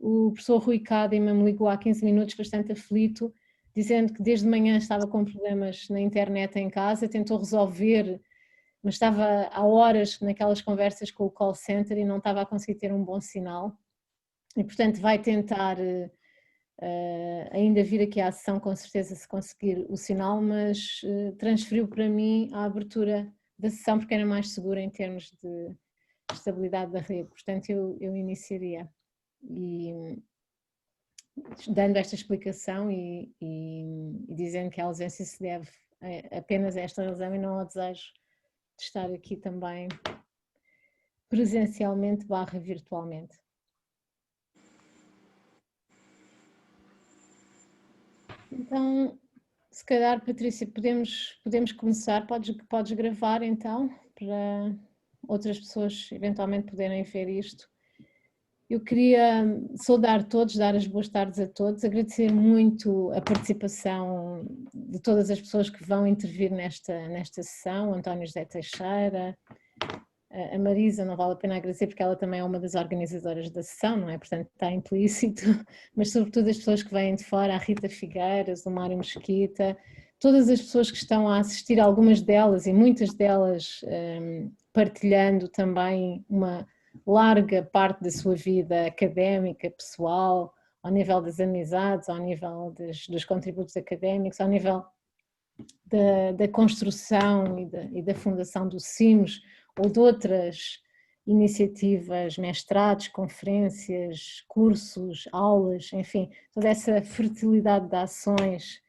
o professor Rui Cadima me ligou há 15 minutos bastante aflito, dizendo que desde manhã estava com problemas na internet em casa, tentou resolver, mas estava há horas naquelas conversas com o call center e não estava a conseguir ter um bom sinal. E, portanto, vai tentar ainda vir aqui à sessão, com certeza, se conseguir o sinal, mas transferiu para mim a abertura da sessão porque era mais segura em termos de estabilidade da rede. Portanto, eu iniciaria. E dando esta explicação e dizendo que a ausência se deve apenas a esta razão e não ao desejo de estar aqui também presencialmente / virtualmente. Então, se calhar, Patrícia, podemos começar, podes gravar então, para outras pessoas eventualmente poderem ver isto. Eu queria saudar todos, dar as boas tardes a todos, agradecer muito a participação de todas as pessoas que vão intervir nesta sessão, António José Teixeira, a Marisa, não vale a pena agradecer porque ela também é uma das organizadoras da sessão, não é? Portanto está implícito, mas sobretudo as pessoas que vêm de fora, a Rita Figueiras, o Mário Mesquita, todas as pessoas que estão a assistir, algumas delas e muitas delas partilhando também uma larga parte da sua vida académica, pessoal, ao nível das amizades, ao nível dos contributos académicos, ao nível da construção e da fundação do CIMOS ou de outras iniciativas, mestrados, conferências, cursos, aulas, enfim, toda essa fertilidade de ações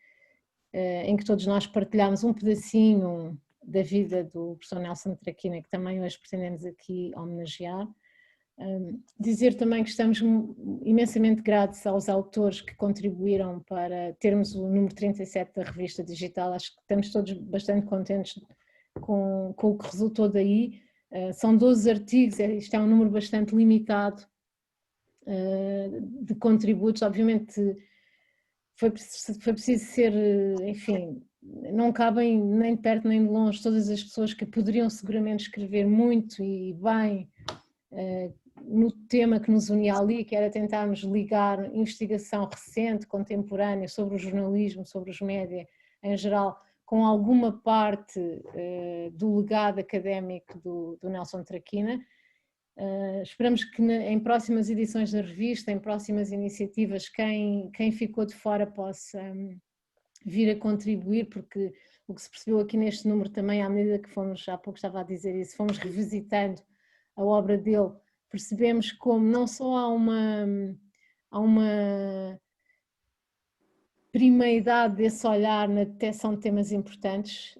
em que todos nós partilhamos um pedacinho da vida do professor Nelson Traquina, que também hoje pretendemos aqui homenagear. Dizer também que estamos imensamente gratos aos autores que contribuíram para termos o número 37 da revista digital. Acho que estamos todos bastante contentes com o que resultou daí. São 12 artigos, isto é um número bastante limitado de contributos. Obviamente foi preciso ser, enfim, não cabem nem de perto nem de longe todas as pessoas que poderiam seguramente escrever muito e bem no tema que nos unia ali, que era tentarmos ligar investigação recente, contemporânea, sobre o jornalismo, sobre os média em geral, com alguma parte do legado académico do Nelson Traquina. Esperamos que em próximas edições da revista, em próximas iniciativas, quem ficou de fora possa vir a contribuir, porque o que se percebeu aqui neste número também, à medida que fomos, há pouco estava a dizer isso, fomos revisitando a obra dele, percebemos como não só há uma primeidade desse olhar na detecção de temas importantes,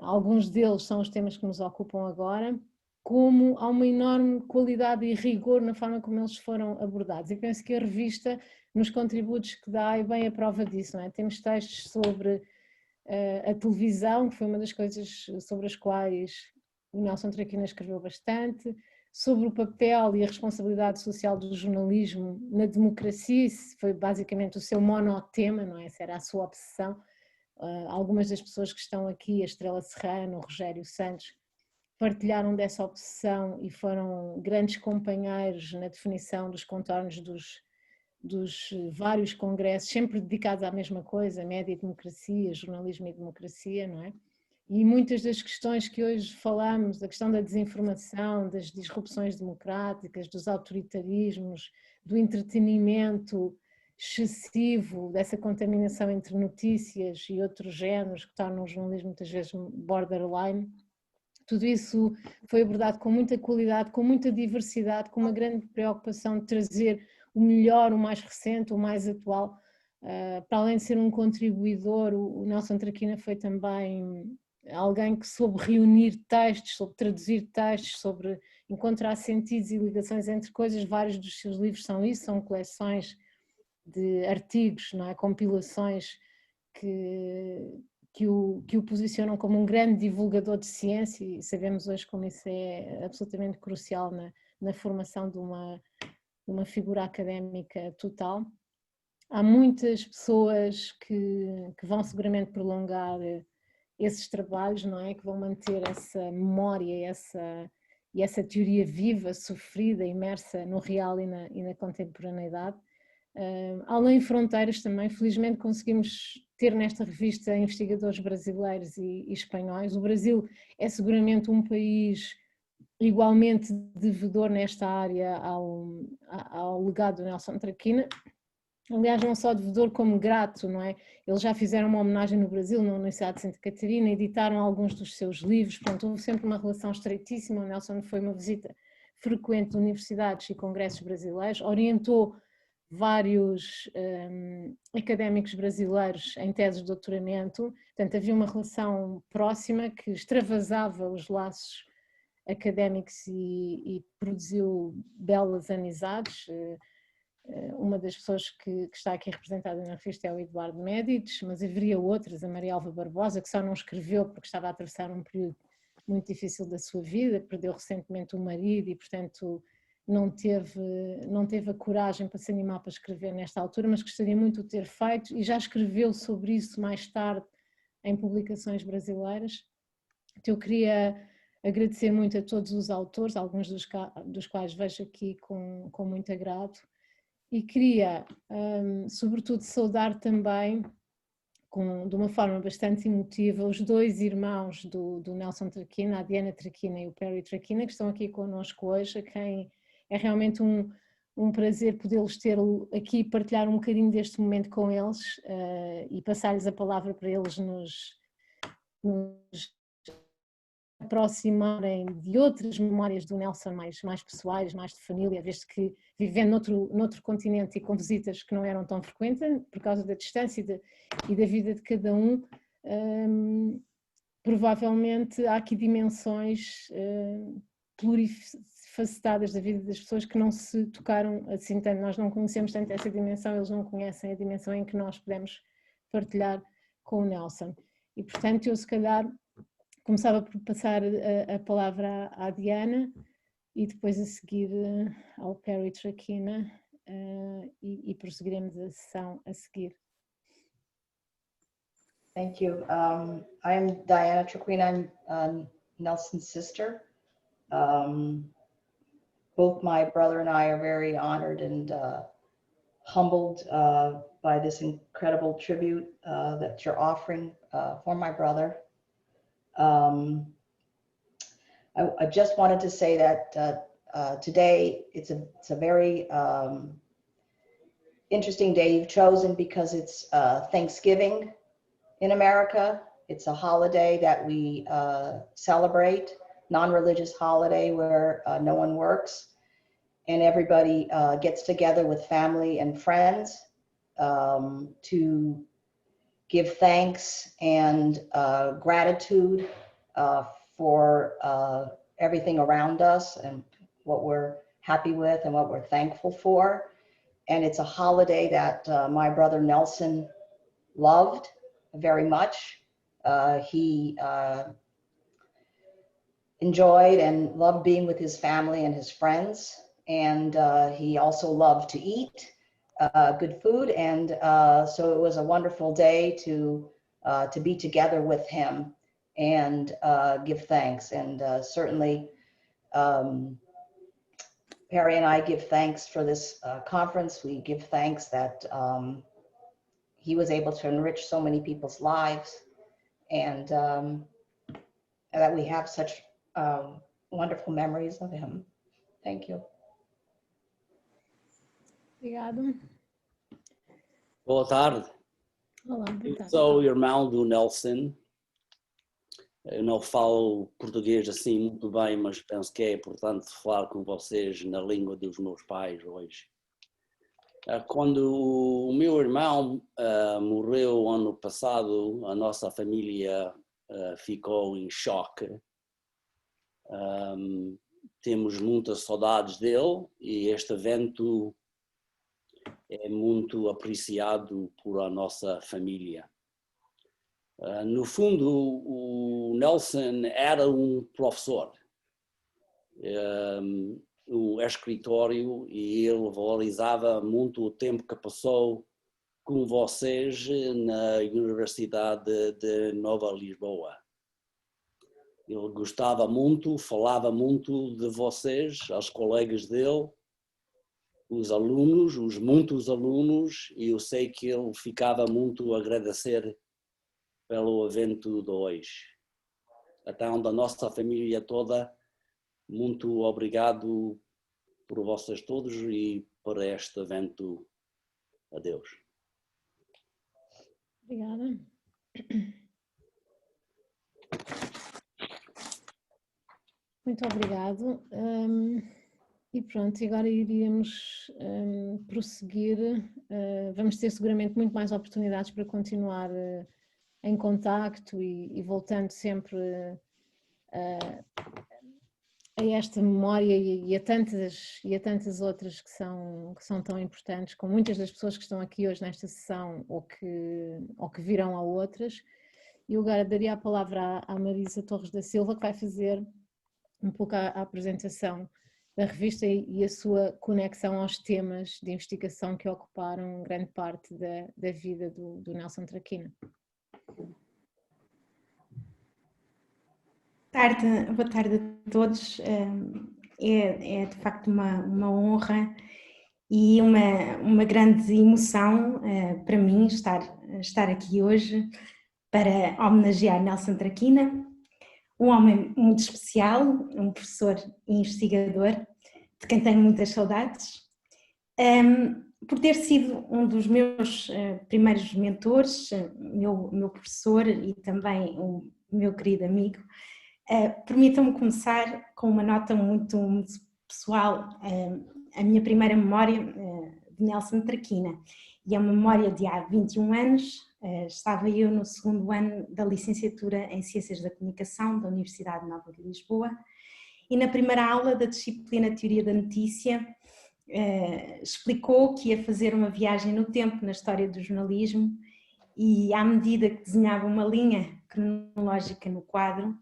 alguns deles são os temas que nos ocupam agora, como há uma enorme qualidade e rigor na forma como eles foram abordados. E penso que a revista, nos contributos que dá, é bem a prova disso, não é? Temos textos sobre a televisão, que foi uma das coisas sobre as quais o Nelson Traquina escreveu bastante, sobre o papel e a responsabilidade social do jornalismo na democracia, isso foi basicamente o seu monotema, não é? Essa era a sua obsessão. Algumas das pessoas que estão aqui, a Estrela Serrano, o Rogério Santos, partilharam dessa obsessão e foram grandes companheiros na definição dos contornos dos vários congressos, sempre dedicados à mesma coisa, média e democracia, jornalismo e democracia, não é? E muitas das questões que hoje falamos, a questão da desinformação, das disrupções democráticas, dos autoritarismos, do entretenimento excessivo, dessa contaminação entre notícias e outros géneros que tornam o jornalismo muitas vezes borderline, tudo isso foi abordado com muita qualidade, com muita diversidade, com uma grande preocupação de trazer o melhor, o mais recente, o mais atual. Para além de ser um contribuidor, o Nelson Traquina foi também alguém que soube reunir textos, soube traduzir textos, sobre encontrar sentidos e ligações entre coisas. Vários dos seus livros são isso, são coleções de artigos, não é? Compilações que o posicionam como um grande divulgador de ciência, e sabemos hoje como isso é absolutamente crucial na formação de uma figura académica total. Há muitas pessoas que vão seguramente prolongar esses trabalhos, não é? Que vão manter essa memória e essa teoria viva, sofrida, imersa no real e na contemporaneidade. além fronteiras também. Felizmente conseguimos ter nesta revista investigadores brasileiros e espanhóis. O Brasil é seguramente um país igualmente devedor nesta área ao legado do Nelson Traquina. Aliás, não só devedor como grato, não é? Eles já fizeram uma homenagem no Brasil, na Universidade de Santa Catarina, editaram alguns dos seus livros, portanto, houve sempre uma relação estreitíssima. O Nelson foi uma visita frequente de universidades e congressos brasileiros, orientou vários académicos brasileiros em teses de doutoramento, portanto, havia uma relação próxima que extravasava os laços académicos e produziu belas amizades. Uma das pessoas que está aqui representada na revista é o Eduardo Médici, mas haveria outras, a Maria Alva Barbosa, que só não escreveu porque estava a atravessar um período muito difícil da sua vida, perdeu recentemente o marido e, portanto, não teve a coragem para se animar para escrever nesta altura, mas gostaria muito de ter feito e já escreveu sobre isso mais tarde em publicações brasileiras. Então, eu queria agradecer muito a todos os autores, alguns dos quais vejo aqui com muito agrado. E queria, sobretudo, saudar também, de uma forma bastante emotiva, os dois irmãos do Nelson Traquina, a Diana Traquina e o Perry Traquina, que estão aqui connosco hoje, a quem é realmente um prazer podê-los ter aqui, partilhar um bocadinho deste momento com eles e passar-lhes a palavra para eles nos aproximarem de outras memórias do Nelson mais pessoais, mais de família, visto que vivendo noutro continente e com visitas que não eram tão frequentes, por causa da distância e da vida de cada um, provavelmente há aqui dimensões plurifacetadas da vida das pessoas que não se tocaram assim tanto. Nós não conhecemos tanto essa dimensão, eles não conhecem a dimensão em que nós podemos partilhar com o Nelson. E, portanto, eu se calhar começava por passar a palavra à Diana e depois a seguir ao Perry Traquina e prosseguiremos a sessão a seguir. Thank you. I'm Diana Traquina. I'm Nelson's sister. Both my brother and I are very honored and humbled by this incredible tribute that you're offering for my brother. I just wanted to say that today it's a very interesting day you've chosen because it's Thanksgiving in America. It's a holiday that we celebrate, non-religious holiday where no one works and everybody gets together with family and friends to give thanks and gratitude for everything around us and what we're happy with and what we're thankful for. And it's a holiday that my brother Nelson loved very much. He enjoyed and loved being with his family and his friends. And he also loved to eat good food. And so it was a wonderful day to be together with him and give thanks. And certainly Perry and I give thanks for this conference. We give thanks that he was able to enrich so many people's lives and that we have such wonderful memories of him. Thank you. Obrigado. Boa tarde. Olá, boa Eu tarde. sou o irmão do Nelson. Eu não falo português assim muito bem, mas penso que é importante falar com vocês na língua dos meus pais hoje. Quando o meu irmão morreu ano passado, a nossa família ficou em choque. Temos muitas saudades dele e este evento é muito apreciado por a nossa família. No fundo, o Nelson era um professor, um escritório, e ele valorizava muito o tempo que passou com vocês na Universidade de Nova Lisboa. Ele gostava muito, falava muito de vocês, aos colegas dele, os alunos, os muitos alunos, e eu sei que ele ficava muito a agradecer pelo evento de hoje. Então, da nossa família toda, muito obrigado por vocês todos e por este evento. Adeus. Obrigada. Muito obrigado. E pronto, agora iríamos prosseguir. Vamos ter seguramente muito mais oportunidades para continuar em contacto e voltando sempre a esta memória e a tantas outras que são tão importantes, com muitas das pessoas que estão aqui hoje nesta sessão ou que virão a outras. E eu agora daria a palavra à Marisa Torres da Silva, que vai fazer um pouco a apresentação da revista e a sua conexão aos temas de investigação que ocuparam grande parte da vida do Nelson Traquina. Boa tarde a todos. É de facto uma honra e uma grande emoção para mim estar aqui hoje para homenagear Nelson Traquina, um homem muito especial, um professor e investigador, de quem tenho muitas saudades, por ter sido um dos meus primeiros mentores, meu professor e também um meu querido amigo. Permitam-me começar com uma nota muito pessoal. A minha primeira memória de Nelson Traquina, e é uma memória de há 21 anos. Estava eu no segundo ano da licenciatura em Ciências da Comunicação da Universidade Nova de Lisboa, e na primeira aula da disciplina Teoria da Notícia explicou que ia fazer uma viagem no tempo na história do jornalismo, e à medida que desenhava uma linha cronológica no quadro,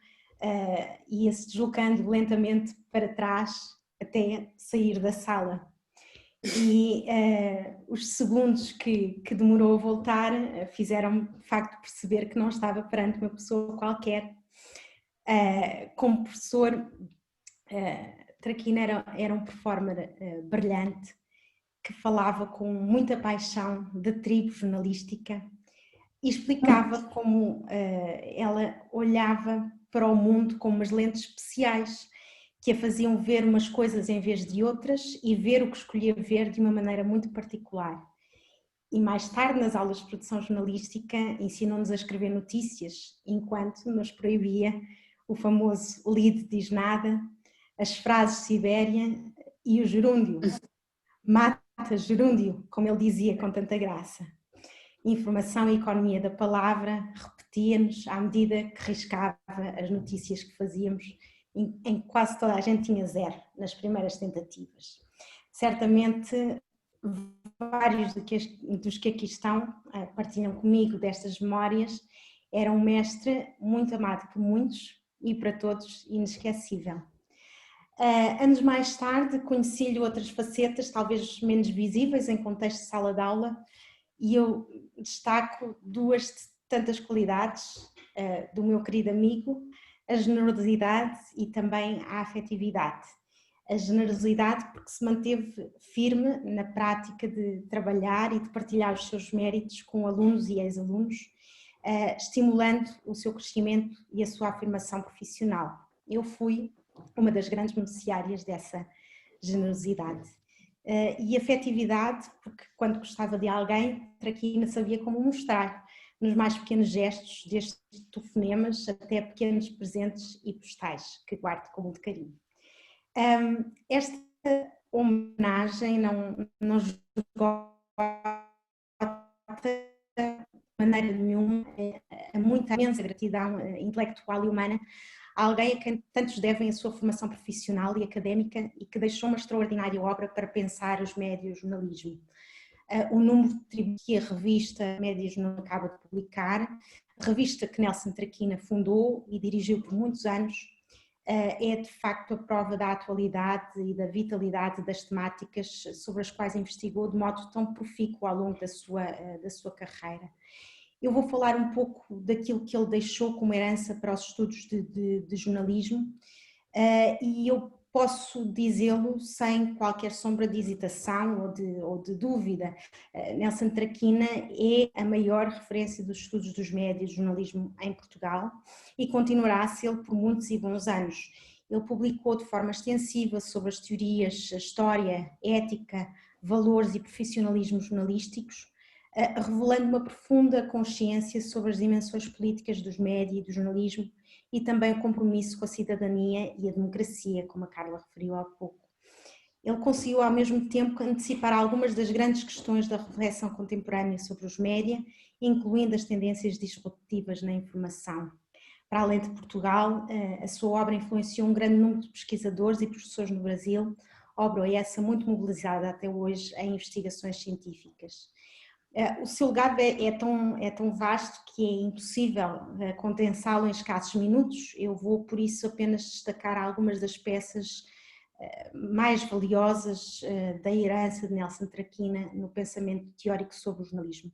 ia-se deslocando lentamente para trás até sair da sala. E os segundos que demorou a voltar fizeram-me de facto perceber que não estava perante uma pessoa qualquer. Como professor, Traquina era um performer brilhante, que falava com muita paixão da tribo jornalística e explicava como ela olhava para o mundo com umas lentes especiais que a faziam ver umas coisas em vez de outras e ver o que escolhia ver de uma maneira muito particular. E mais tarde, nas aulas de produção jornalística, ensinou-nos a escrever notícias, enquanto nos proibia o famoso lead diz nada, as frases Sibéria e o gerúndio. Mata gerúndio, como ele dizia com tanta graça. Informação e economia da palavra, repetia-nos à medida que riscava as notícias que fazíamos, em que quase toda a gente tinha zero nas primeiras tentativas. Certamente vários dos que aqui estão partilham comigo destas memórias. Era um mestre muito amado por muitos e para todos inesquecível. Anos mais tarde conheci-lhe outras facetas, talvez menos visíveis em contexto de sala de aula, e eu destaco duas de tantas qualidades do meu querido amigo: a generosidade e também a afetividade. A generosidade porque se manteve firme na prática de trabalhar e de partilhar os seus méritos com alunos e ex-alunos, estimulando o seu crescimento e a sua afirmação profissional. Eu fui uma das grandes beneficiárias dessa generosidade. E afetividade porque quando gostava de alguém, Traquina sabia como mostrar, nos mais pequenos gestos, desde telefonemas até pequenos presentes e postais, que guardo com muito carinho. Esta homenagem não esgota de maneira nenhuma a muita imensa gratidão intelectual e humana a alguém a quem tantos devem a sua formação profissional e académica e que deixou uma extraordinária obra para pensar os médios e o jornalismo. O número de tributos que a revista Médios não acaba de publicar, a revista que Nelson Traquina fundou e dirigiu por muitos anos, é de facto a prova da atualidade e da vitalidade das temáticas sobre as quais investigou de modo tão profícuo ao longo da sua carreira. Eu vou falar um pouco daquilo que ele deixou como herança para os estudos de jornalismo, e eu posso dizê-lo sem qualquer sombra de hesitação ou de dúvida. Nelson Traquina é a maior referência dos estudos dos médias de jornalismo em Portugal e continuará a ser por muitos e bons anos. Ele publicou de forma extensiva sobre as teorias, a história, ética, valores e profissionalismo jornalísticos, revelando uma profunda consciência sobre as dimensões políticas dos médias e do jornalismo e também o compromisso com a cidadania e a democracia, como a Carla referiu há pouco. Ele conseguiu ao mesmo tempo antecipar algumas das grandes questões da reflexão contemporânea sobre os média, incluindo as tendências disruptivas na informação. Para além de Portugal, a sua obra influenciou um grande número de pesquisadores e professores no Brasil, obra essa muito mobilizada até hoje em investigações científicas. O seu legado é tão vasto que é impossível condensá-lo em escassos minutos. Eu vou, por isso, apenas destacar algumas das peças mais valiosas da herança de Nelson Traquina no pensamento teórico sobre o jornalismo.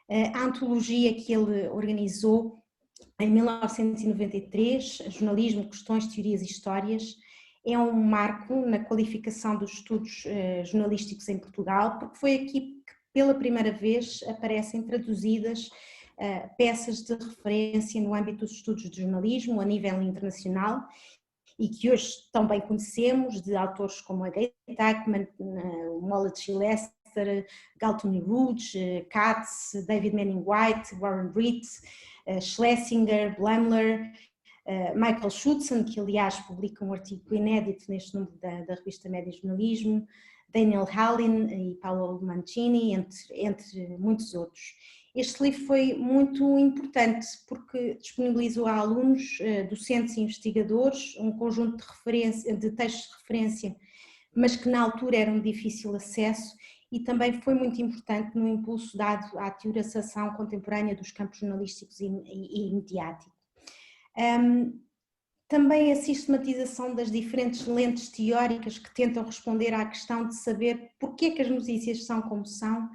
A antologia que ele organizou em 1993, Jornalismo, Questões, Teorias e Histórias, é um marco na qualificação dos estudos jornalísticos em Portugal, porque foi aqui que pela primeira vez aparecem traduzidas peças de referência no âmbito dos estudos de jornalismo a nível internacional e que hoje tão bem conhecemos, de autores como a Gay Tuckman, Mollett Lester, Galton Rudge, Katz, David Manning White, Warren Britt, Schlesinger, Blamler, Michael Schutzen, que aliás publica um artigo inédito neste número da revista Média Jornalismo, Daniel Hallin e Paolo Mancini, entre muitos outros. Este livro foi muito importante porque disponibilizou a alunos, docentes e investigadores um conjunto de textos de referência, mas que na altura eram de difícil acesso, e também foi muito importante no impulso dado à teorização contemporânea dos campos jornalísticos e mediáticos. Também a sistematização das diferentes lentes teóricas que tentam responder à questão de saber porque é que as notícias são como são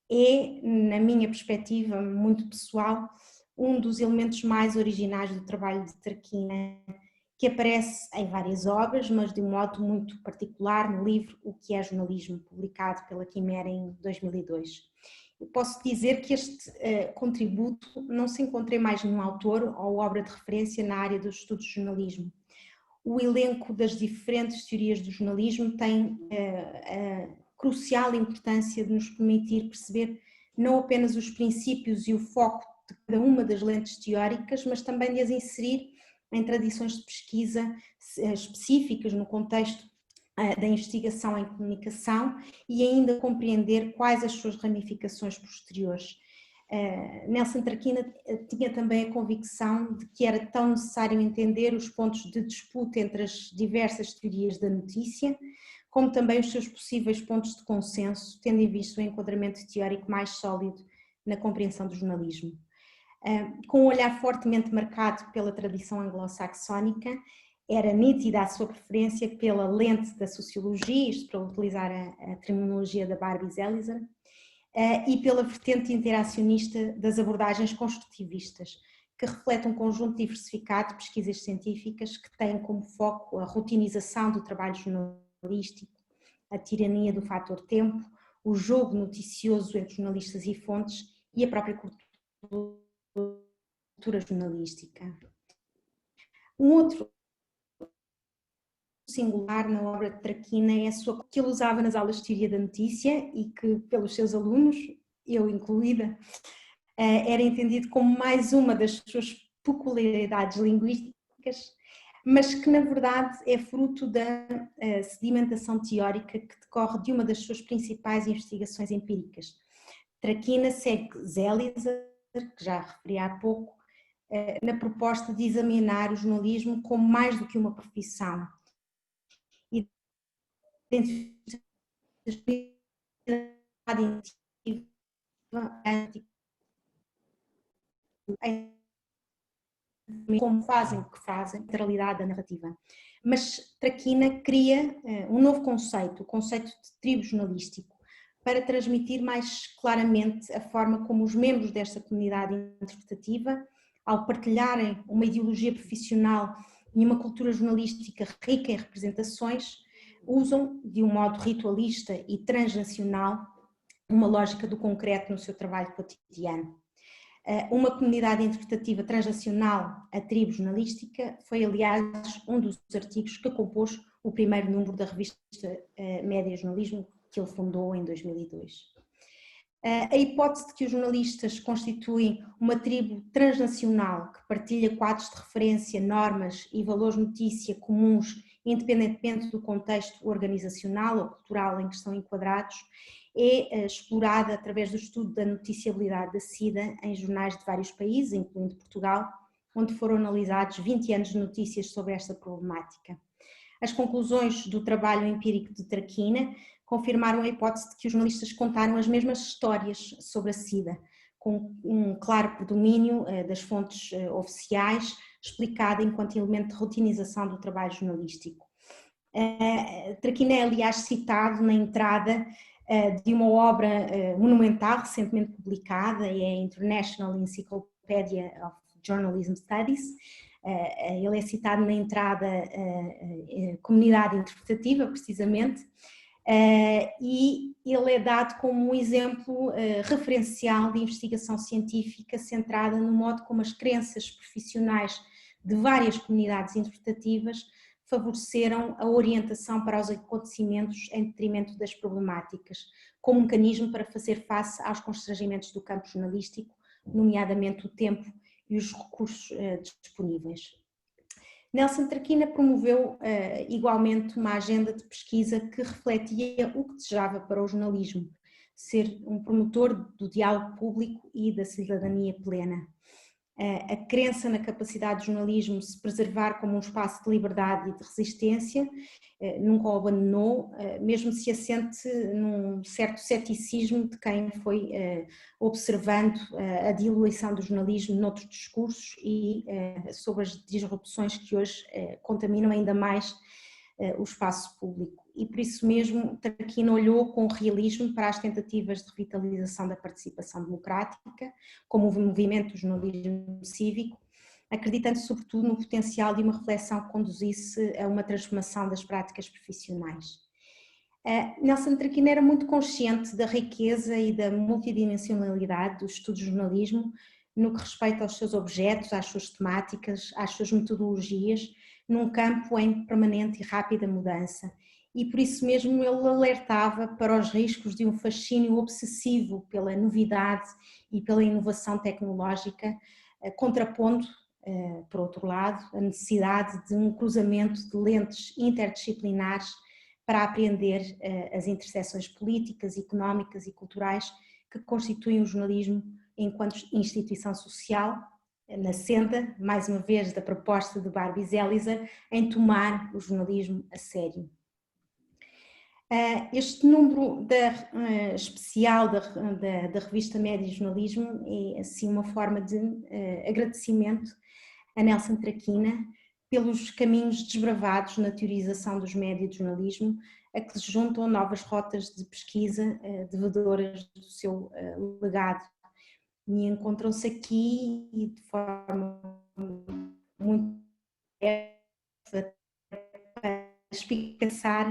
é, na minha perspectiva muito pessoal, um dos elementos mais originais do trabalho de Traquina, que aparece em várias obras, mas de um modo muito particular no livro O que é Jornalismo, publicado pela Quimera em 2002. Eu posso dizer que este contributo não se encontra em mais nenhum autor ou obra de referência na área dos estudos de jornalismo. O elenco das diferentes teorias do jornalismo tem crucial importância de nos permitir perceber não apenas os princípios e o foco de cada uma das lentes teóricas, mas também de as inserir em tradições de pesquisa específicas no contexto da investigação em comunicação e ainda compreender quais as suas ramificações posteriores. Nelson Traquina tinha também a convicção de que era tão necessário entender os pontos de disputa entre as diversas teorias da notícia, como também os seus possíveis pontos de consenso, tendo em vista o enquadramento teórico mais sólido na compreensão do jornalismo. Com um olhar fortemente marcado pela tradição anglo-saxónica, era nítida a sua preferência pela lente da sociologia, isto para utilizar a terminologia da Barbie Zelizer, e pela vertente interacionista das abordagens construtivistas, que refletem um conjunto diversificado de pesquisas científicas que têm como foco a rotinização do trabalho jornalístico, a tirania do fator tempo, o jogo noticioso entre jornalistas e fontes e a própria cultura jornalística. Um outro singular na obra de Traquina é a sua que ele usava nas aulas de teoria da notícia e que pelos seus alunos, eu incluída, era entendido como mais uma das suas peculiaridades linguísticas, mas que na verdade é fruto da sedimentação teórica que decorre de uma das suas principais investigações empíricas. Traquina segue Zelizer, que já referi há pouco, na proposta de examinar o jornalismo como mais do que uma profissão. Como fazem o que fazem, a literalidade da narrativa. Mas Traquina cria um novo conceito, o conceito de tribo jornalístico, para transmitir mais claramente a forma como os membros desta comunidade interpretativa, ao partilharem uma ideologia profissional e uma cultura jornalística rica em representações, usam de um modo ritualista e transnacional uma lógica do concreto no seu trabalho cotidiano. Uma comunidade interpretativa transnacional, a tribo jornalística, foi aliás um dos artigos que compôs o primeiro número da revista Média Jornalismo, que ele fundou em 2002. A hipótese de que os jornalistas constituem uma tribo transnacional que partilha quadros de referência, normas e valores de notícia comuns, independentemente do contexto organizacional ou cultural em que estão enquadrados, é explorada através do estudo da noticiabilidade da SIDA em jornais de vários países, incluindo Portugal, onde foram analisados 20 anos de notícias sobre esta problemática. As conclusões do trabalho empírico de Traquina confirmaram a hipótese de que os jornalistas contaram as mesmas histórias sobre a SIDA, com um claro predomínio das fontes oficiais, explicada enquanto elemento de rotinização do trabalho jornalístico. Traquina é, aliás, citado na entrada de uma obra monumental recentemente publicada, é a International Encyclopedia of Journalism Studies. Ele é citado na entrada Comunidade Interpretativa, precisamente, e ele é dado como um exemplo referencial de investigação científica centrada no modo como as crenças profissionais de várias comunidades interpretativas favoreceram a orientação para os acontecimentos em detrimento das problemáticas, como mecanismo para fazer face aos constrangimentos do campo jornalístico, nomeadamente o tempo e os recursos disponíveis. Nelson Traquina promoveu igualmente uma agenda de pesquisa que refletia o que desejava para o jornalismo, ser um promotor do diálogo público e da cidadania plena. A crença na capacidade do jornalismo se preservar como um espaço de liberdade e de resistência nunca o abandonou, mesmo se assente num certo ceticismo de quem foi observando a diluição do jornalismo noutros discursos e sobre as disrupções que hoje contaminam ainda mais o espaço público. E por isso mesmo Traquina olhou com realismo para as tentativas de revitalização da participação democrática, como o movimento do jornalismo cívico, acreditando sobretudo no potencial de uma reflexão que conduzisse a uma transformação das práticas profissionais. Nelson Traquina era muito consciente da riqueza e da multidimensionalidade do estudo de jornalismo no que respeita aos seus objetos, às suas temáticas, às suas metodologias, num campo em permanente e rápida mudança. E por isso mesmo ele alertava para os riscos de um fascínio obsessivo pela novidade e pela inovação tecnológica, contrapondo, por outro lado, a necessidade de um cruzamento de lentes interdisciplinares para apreender as interseções políticas, económicas e culturais que constituem o jornalismo enquanto instituição social, na senda, mais uma vez, da proposta de Barbie Zelizer em tomar o jornalismo a sério. Este número especial da revista Média Jornalismo é assim uma forma de agradecimento a Nelson Traquina pelos caminhos desbravados na teorização dos médias de jornalismo, a que se juntam novas rotas de pesquisa devedoras do seu legado. E encontram-se aqui de forma muito para espicaçar,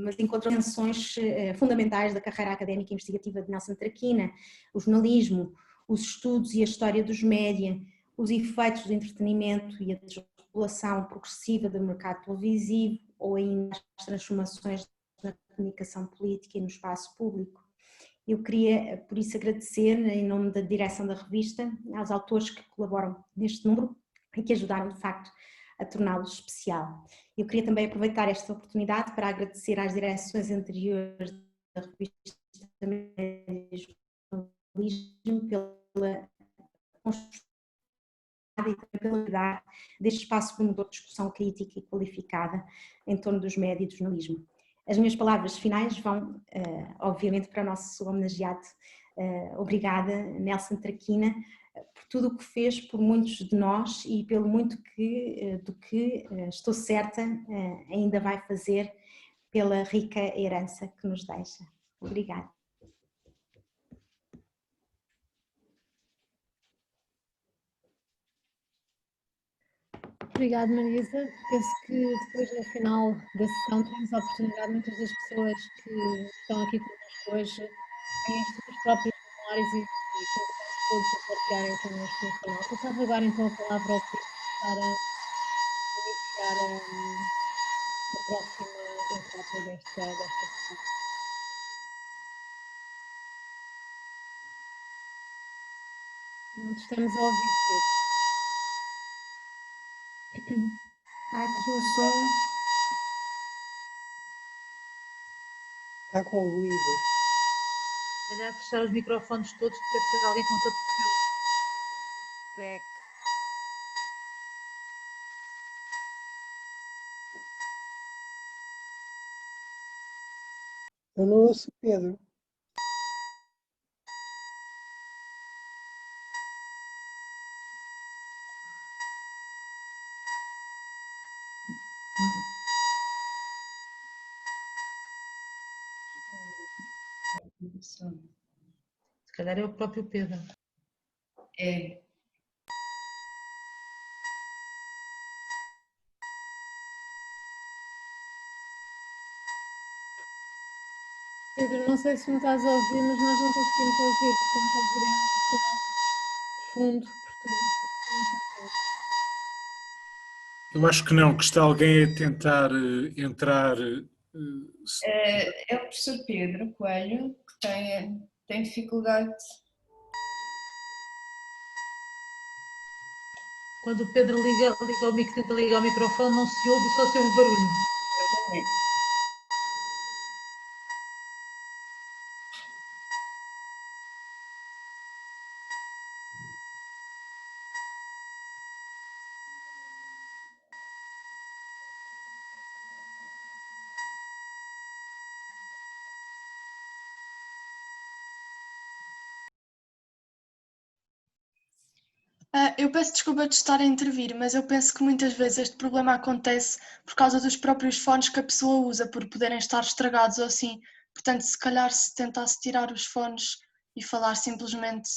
mas encontram menções fundamentais da carreira académica e investigativa de Nelson Traquina, o jornalismo, os estudos e a história dos média, os efeitos do entretenimento e a desregulação progressiva do mercado televisivo ou ainda as transformações na comunicação política e no espaço público. Eu queria, por isso, agradecer, em nome da direção da revista, aos autores que colaboram neste número e que ajudaram, de facto, a torná-lo especial. Eu queria também aproveitar esta oportunidade para agradecer às direções anteriores da revista pela construção e pela qualidade deste espaço promotor de discussão crítica e qualificada em torno dos médias de jornalismo. As minhas palavras finais vão, obviamente, para o nosso homenageado. Obrigada, Nelson Traquina, por tudo o que fez por muitos de nós e pelo muito do que estou certa, ainda vai fazer pela rica herança que nos deixa. Obrigada. Obrigada, Marisa. Penso que depois, no final da sessão, teremos a oportunidade, muitas das pessoas que estão aqui connosco hoje têm as suas próprias memórias e convidamos todos a partilharem connosco no final. Passava agora então a palavra ao Pedro para iniciar a próxima etapa desta sessão. Não te estamos a ouvir, Pedro. Há aqui um som. Está com ruído. Se calhar fechar os microfones todos, deve ser alguém com todo Back. Eu não ouço Pedro. Se calhar é o próprio Pedro. É, Pedro, não sei se me estás a ouvir, mas nós não conseguimos ouvir, estamos a ouvir em fundo, portanto. Eu acho que não, que está alguém a tentar entrar. é o professor Pedro Coelho que tem dificuldade. Quando o Pedro tenta ligar o microfone, não se ouve, só se ouve barulho. Eu peço desculpa de estar a intervir, mas eu penso que muitas vezes este problema acontece por causa dos próprios fones que a pessoa usa, por poderem estar estragados ou assim. Portanto, se calhar se tentasse tirar os fones e falar simplesmente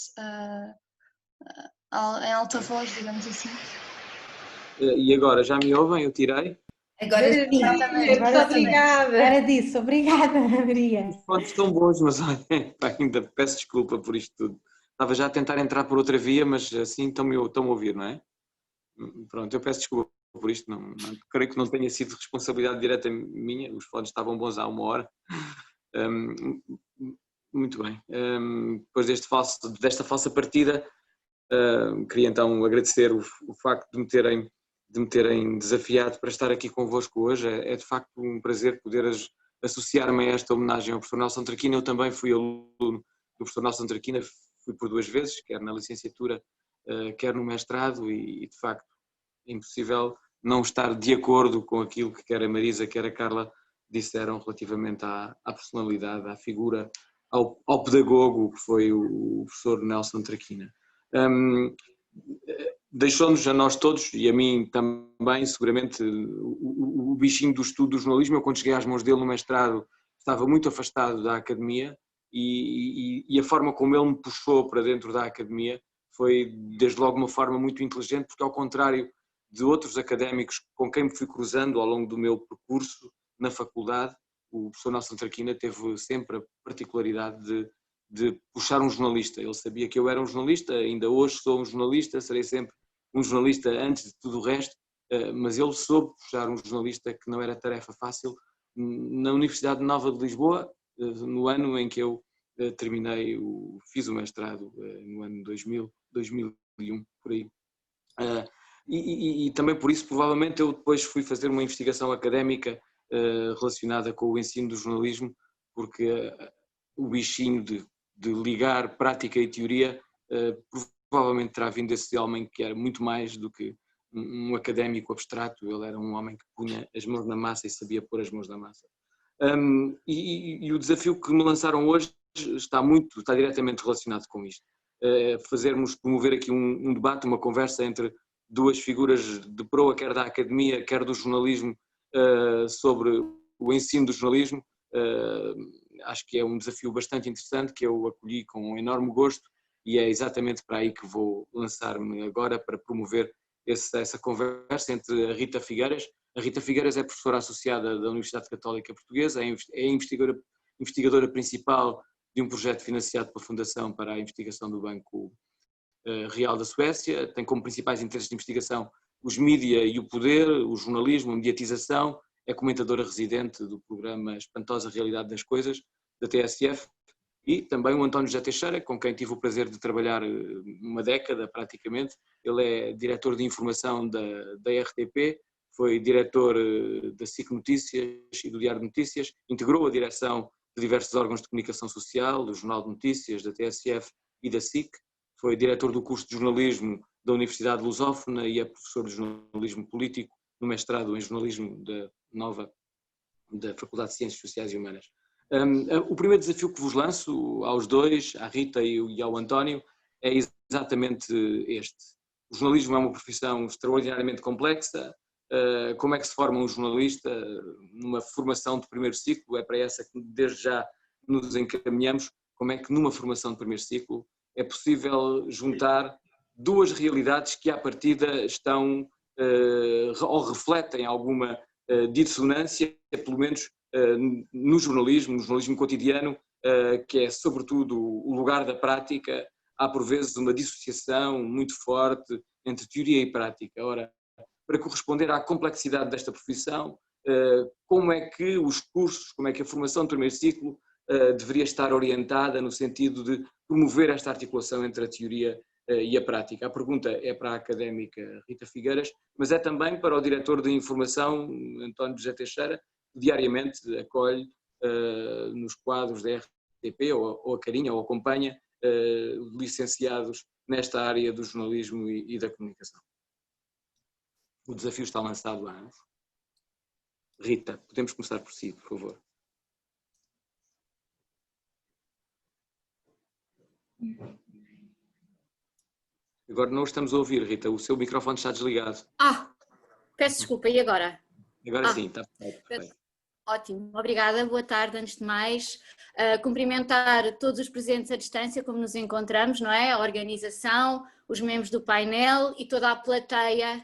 em alta voz, digamos assim. E agora, já me ouvem? Eu tirei? Agora Sim, exatamente. agora sim. Era disso. Obrigada, Maria. Os fones estão bons, mas olha, ainda peço desculpa por isto tudo. Estava já a tentar entrar por outra via, mas assim estão-me a ouvir, não é? Pronto, eu peço desculpa por isto. Creio que não tenha sido responsabilidade direta minha. Os fones estavam bons há uma hora. Muito bem. Depois desta falsa partida, queria então agradecer o facto de me terem desafiado para estar aqui convosco hoje. É de facto um prazer poder associar-me a esta homenagem ao professor Nelson Traquina. Eu também fui aluno do professor Nelson Traquina, fui por 2 vezes, quer na licenciatura, quer no mestrado, e de facto é impossível não estar de acordo com aquilo que quer a Marisa, quer a Carla disseram relativamente à personalidade, à figura, ao pedagogo que foi o professor Nelson Traquina. Deixou-nos a nós todos, e a mim também, seguramente, o bichinho do estudo do jornalismo. Eu, quando cheguei às mãos dele no mestrado, estava muito afastado da academia, e a forma como ele me puxou para dentro da academia foi, desde logo, uma forma muito inteligente, porque, ao contrário de outros académicos com quem me fui cruzando ao longo do meu percurso na faculdade, o professor Nelson Traquina teve sempre a particularidade de puxar um jornalista. Ele sabia que eu era um jornalista, ainda hoje sou um jornalista, serei sempre um jornalista antes de tudo o resto, mas ele soube puxar um jornalista, que não era tarefa fácil, na Universidade Nova de Lisboa, no ano em que eu fiz o mestrado, no ano 2001, por aí. E também por isso, provavelmente, eu depois fui fazer uma investigação académica relacionada com o ensino do jornalismo, porque o bichinho de ligar prática e teoria provavelmente terá vindo desse homem, que era muito mais do que um académico abstrato. Ele era um homem que punha as mãos na massa e sabia pôr as mãos na massa. E o desafio que me lançaram hoje está diretamente relacionado com isto. Promover aqui um debate, uma conversa entre 2 figuras de proa, quer da academia, quer do jornalismo, sobre o ensino do jornalismo. Acho que é um desafio bastante interessante, que eu acolhi com um enorme gosto, e é exatamente para aí que vou lançar-me agora, para promover essa conversa entre a Rita Figueiras. A Rita Figueiras é professora associada da Universidade Católica Portuguesa, é investigadora principal de um projeto financiado pela Fundação para a Investigação do Banco Real da Suécia, tem como principais interesses de investigação os mídia e o poder, o jornalismo, a mediatização, é comentadora residente do programa Espantosa Realidade das Coisas, da TSF, e também o António José Teixeira, com quem tive o prazer de trabalhar uma década praticamente. Ele é diretor de informação da RTP, foi diretor da SIC Notícias e do Diário de Notícias, integrou a direção de diversos órgãos de comunicação social, do Jornal de Notícias, da TSF e da SIC, foi diretor do curso de jornalismo da Universidade Lusófona e é professor de jornalismo político no mestrado em jornalismo da Faculdade de Ciências Sociais e Humanas. O primeiro desafio que vos lanço aos dois, à Rita e ao António, é exatamente este. O jornalismo é uma profissão extraordinariamente complexa. Como é que se forma um jornalista numa formação de primeiro ciclo? É para essa que desde já nos encaminhamos. Como é que numa formação de primeiro ciclo é possível juntar duas realidades que à partida estão ou refletem alguma dissonância, pelo menos no jornalismo cotidiano, que é sobretudo o lugar da prática. Há por vezes uma dissociação muito forte entre teoria e prática. Ora, para corresponder à complexidade desta profissão, como é que os cursos, como é que a formação de primeiro ciclo deveria estar orientada no sentido de promover esta articulação entre a teoria e a prática? A pergunta é para a académica Rita Figueiras, mas é também para o diretor de informação, António José Teixeira, que diariamente acolhe nos quadros da RTP ou acarinha ou acompanha licenciados nesta área do jornalismo e da comunicação. O desafio está lançado há anos. Rita, podemos começar por si, por favor. Agora não estamos a ouvir, Rita, o seu microfone está desligado. Peço desculpa, e agora? Agora sim, está perfeito. Ótimo, obrigada, boa tarde, antes de mais. Cumprimentar todos os presentes à distância, como nos encontramos, não é? A organização, os membros do painel e toda a plateia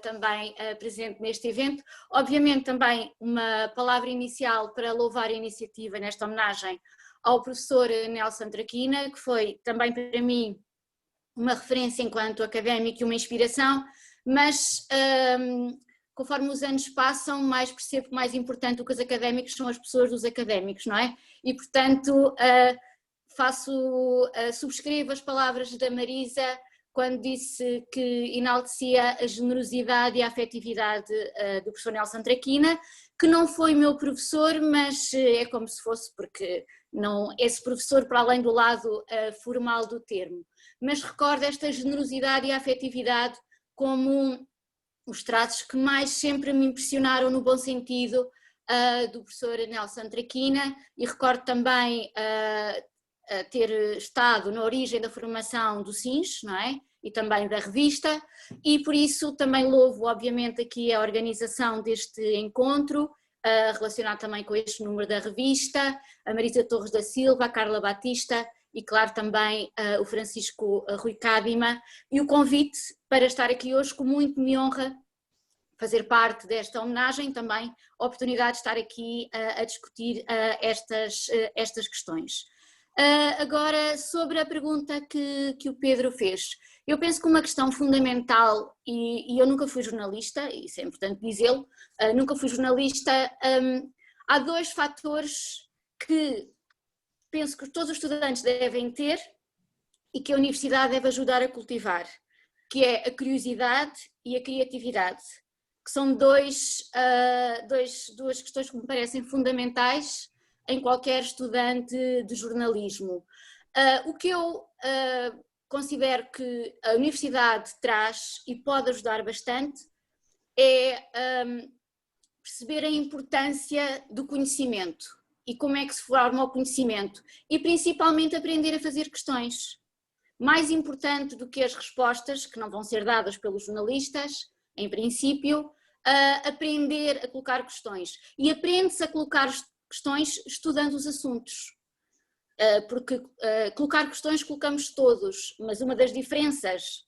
também presente neste evento. Obviamente também uma palavra inicial para louvar a iniciativa nesta homenagem ao professor Nelson Traquina, que foi também para mim uma referência enquanto académico e uma inspiração, mas conforme os anos passam, mais percebo que mais importante do que os académicos são as pessoas dos académicos, não é? E portanto subscrevo as palavras da Marisa quando disse que enaltecia a generosidade e a afetividade do professor Nelson Traquina, que não foi meu professor, mas é como se fosse, porque não, esse professor para além do lado formal do termo, mas recordo esta generosidade e a afetividade como os traços que mais sempre me impressionaram no bom sentido do professor Nelson Traquina, e recordo também ter estado na origem da formação do SINS, não é? E também da revista, e por isso também louvo obviamente aqui a organização deste encontro, relacionado também com este número da revista, a Marisa Torres da Silva, a Carla Batista e claro também o Francisco Rui Cadima, e o convite para estar aqui hoje, com muito me honra fazer parte desta homenagem, também a oportunidade de estar aqui a discutir estas questões. Agora, sobre a pergunta que o Pedro fez, eu penso que uma questão fundamental, e eu nunca fui jornalista, e isso é importante dizê-lo, nunca fui jornalista, há dois fatores que penso que todos os estudantes devem ter e que a universidade deve ajudar a cultivar, que é a curiosidade e a criatividade, que são duas questões que me parecem fundamentais em qualquer estudante de jornalismo. O que eu considero que a universidade traz e pode ajudar bastante é perceber a importância do conhecimento e como é que se forma o conhecimento, e principalmente aprender a fazer questões. Mais importante do que as respostas, que não vão ser dadas pelos jornalistas, em princípio, aprender a colocar questões. E aprende-se a colocar questões estudando os assuntos. Porque colocar questões colocamos todos, mas uma das diferenças